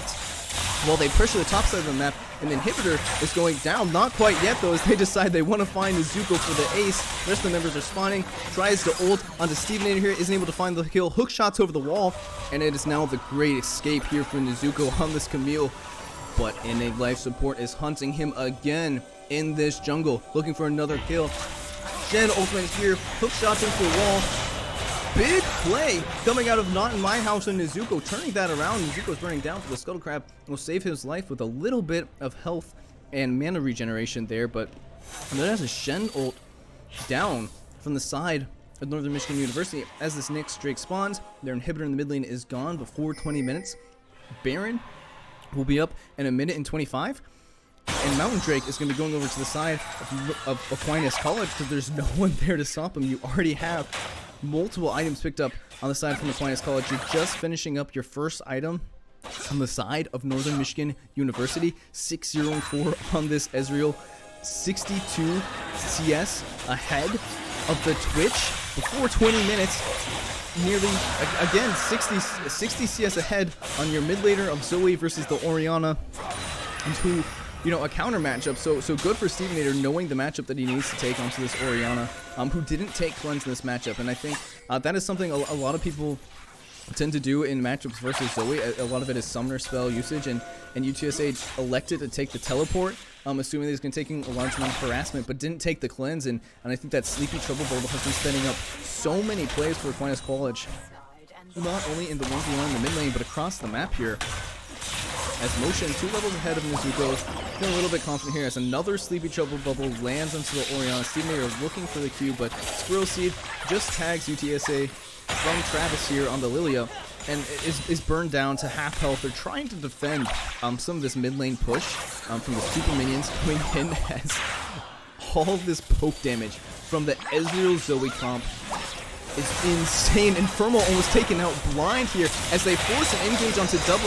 while they pressure the top side of the map, and the inhibitor is going down. Not quite yet, though, as they decide they want to find Nezuko for the ace. The rest of the members are spawning, tries to ult onto Steven Nader here, isn't able to find the kill, hook shots over the wall, and it is now the great escape here for Nezuko on this Camille. But NA life support is hunting him again in this jungle, looking for another kill. Shen ultimate here, hook shots into the wall. Big play coming out of Not In My House and Nezuko, turning that around. Nezuko's burning down for the Scuttle Crab, will save his life with a little bit of health and mana regeneration there, but then has a Shen ult down from the side of Northern Michigan University. As this next Drake spawns, their inhibitor in the mid lane is gone before 20 minutes. Baron will be up in 1:25. And Mountain Drake is going to be going over to the side of Aquinas College because there's no one there to stop him. You already have multiple items picked up on the side from Aquinas College. You're just finishing up your first item on the side of Northern Michigan University. 6-0-4 on this Ezreal. 62 CS ahead of the Twitch before 20 minutes. Nearly, again, 60 CS ahead on your mid laner of Zoe versus the Orianna. And who, you know, a counter matchup. So good for Stevenator knowing the matchup that he needs to take onto this Orianna, who didn't take cleanse in this matchup. And I think that is something a lot of people tend to do in matchups versus Zoe. A lot of it is summoner spell usage, and UTSA elected to take the teleport, assuming he's going to taking a large amount of harassment, but didn't take the cleanse. And I think that Sleepy Trouble Bubble has been spending up so many plays for Aquinas College, not only in the 1v1 in the mid lane, but across the map here. As Motion 2 levels ahead of Mizuko, feeling a little bit confident here as another Sleepy Trouble Bubble lands onto the Orianna. Stevenator looking for the Q, but Squirrel Seed just tags UTSA from Travis here on the Lilia and is burned down to half health. They're trying to defend some of this mid lane push from the super minions coming in as all of this poke damage from the Ezreal Zoe comp is insane. Infermo almost taken out blind here as they force an engage onto 00.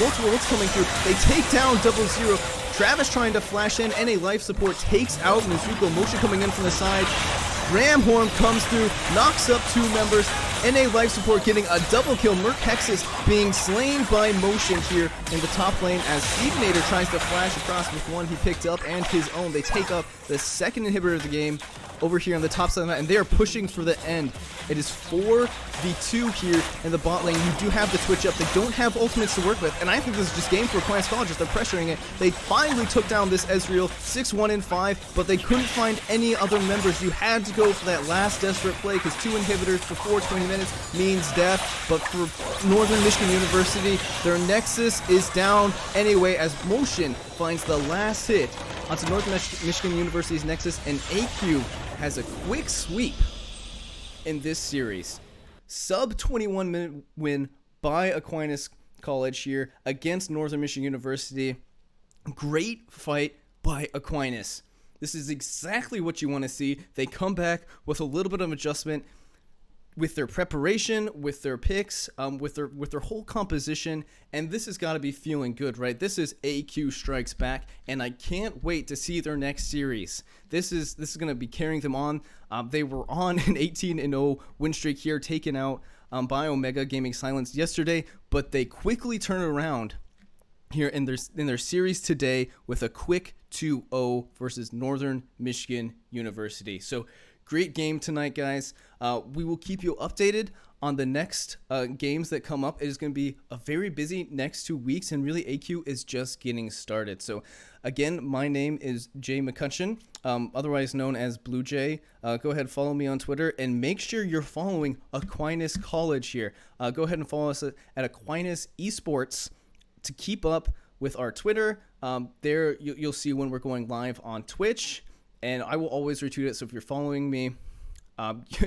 Multiple ults coming through. They take down 00. Travis trying to flash in, and a life support takes out Mizuko. Motion coming in from the side. Ramhorn comes through, knocks up 2 members. NA life support getting a double kill. Murkhexus being slain by Motion here in the top lane as Stevenator tries to flash across with one he picked up and his own. They take up the second inhibitor of the game over here on the top side of the map, and they are pushing for the end. It is 4v2 here in the bot lane. You do have the Twitch up. They don't have ultimates to work with, and I think this is just game for Aquinas College. They're pressuring it. They finally took down this Ezreal 6-1-5, but they couldn't find any other members. You had to go for that last desperate play because 2 inhibitors before 20 minutes means death. But for Northern Michigan University, their Nexus is down anyway as Motion finds the last hit onto Northern Michigan University's Nexus, and AQ has a quick sweep in this series. Sub 21 minute win by Aquinas College here against Northern Michigan University. Great fight by Aquinas. This is exactly what you want to see. They come back with a little bit of adjustment with their preparation, with their picks, with their whole composition, and this has got to be feeling good, right? This is AQ Strikes Back, and I can't wait to see their next series. This is going to be carrying them on. They were on an 18-0 win streak here, taken out by Omega Gaming Silence yesterday, but they quickly turn around here in their series today with a quick 2-0 versus Northern Michigan University. So great game tonight, guys. We will keep you updated on the next games that come up. It is going to be a very busy next 2 weeks, and really AQ is just getting started. So again, my name is Jay McCutcheon, otherwise known as Blue Jay. Go ahead, follow me on Twitter, and make sure you're following Aquinas College here. Go ahead and follow us at Aquinas Esports to keep up with our Twitter. There you'll see when we're going live on Twitch, and I will always retweet it. So if you're following me,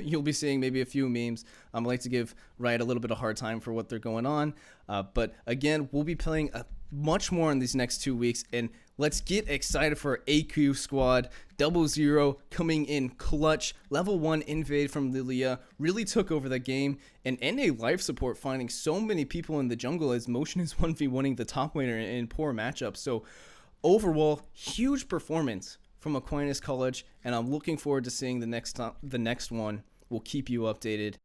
you'll be seeing maybe a few memes. I like to give Riot a little bit of hard time for what they're going on. But again, we'll be playing much more in these next 2 weeks. And let's get excited for AQ Squad. 00 coming in clutch. Level 1 invade from Lilia really took over the game. And NA life support finding so many people in the jungle as Motion is 1v1ing the top laner in poor matchups. So overall, huge performance from Aquinas College, and I'm looking forward to seeing the next one. We'll keep you updated.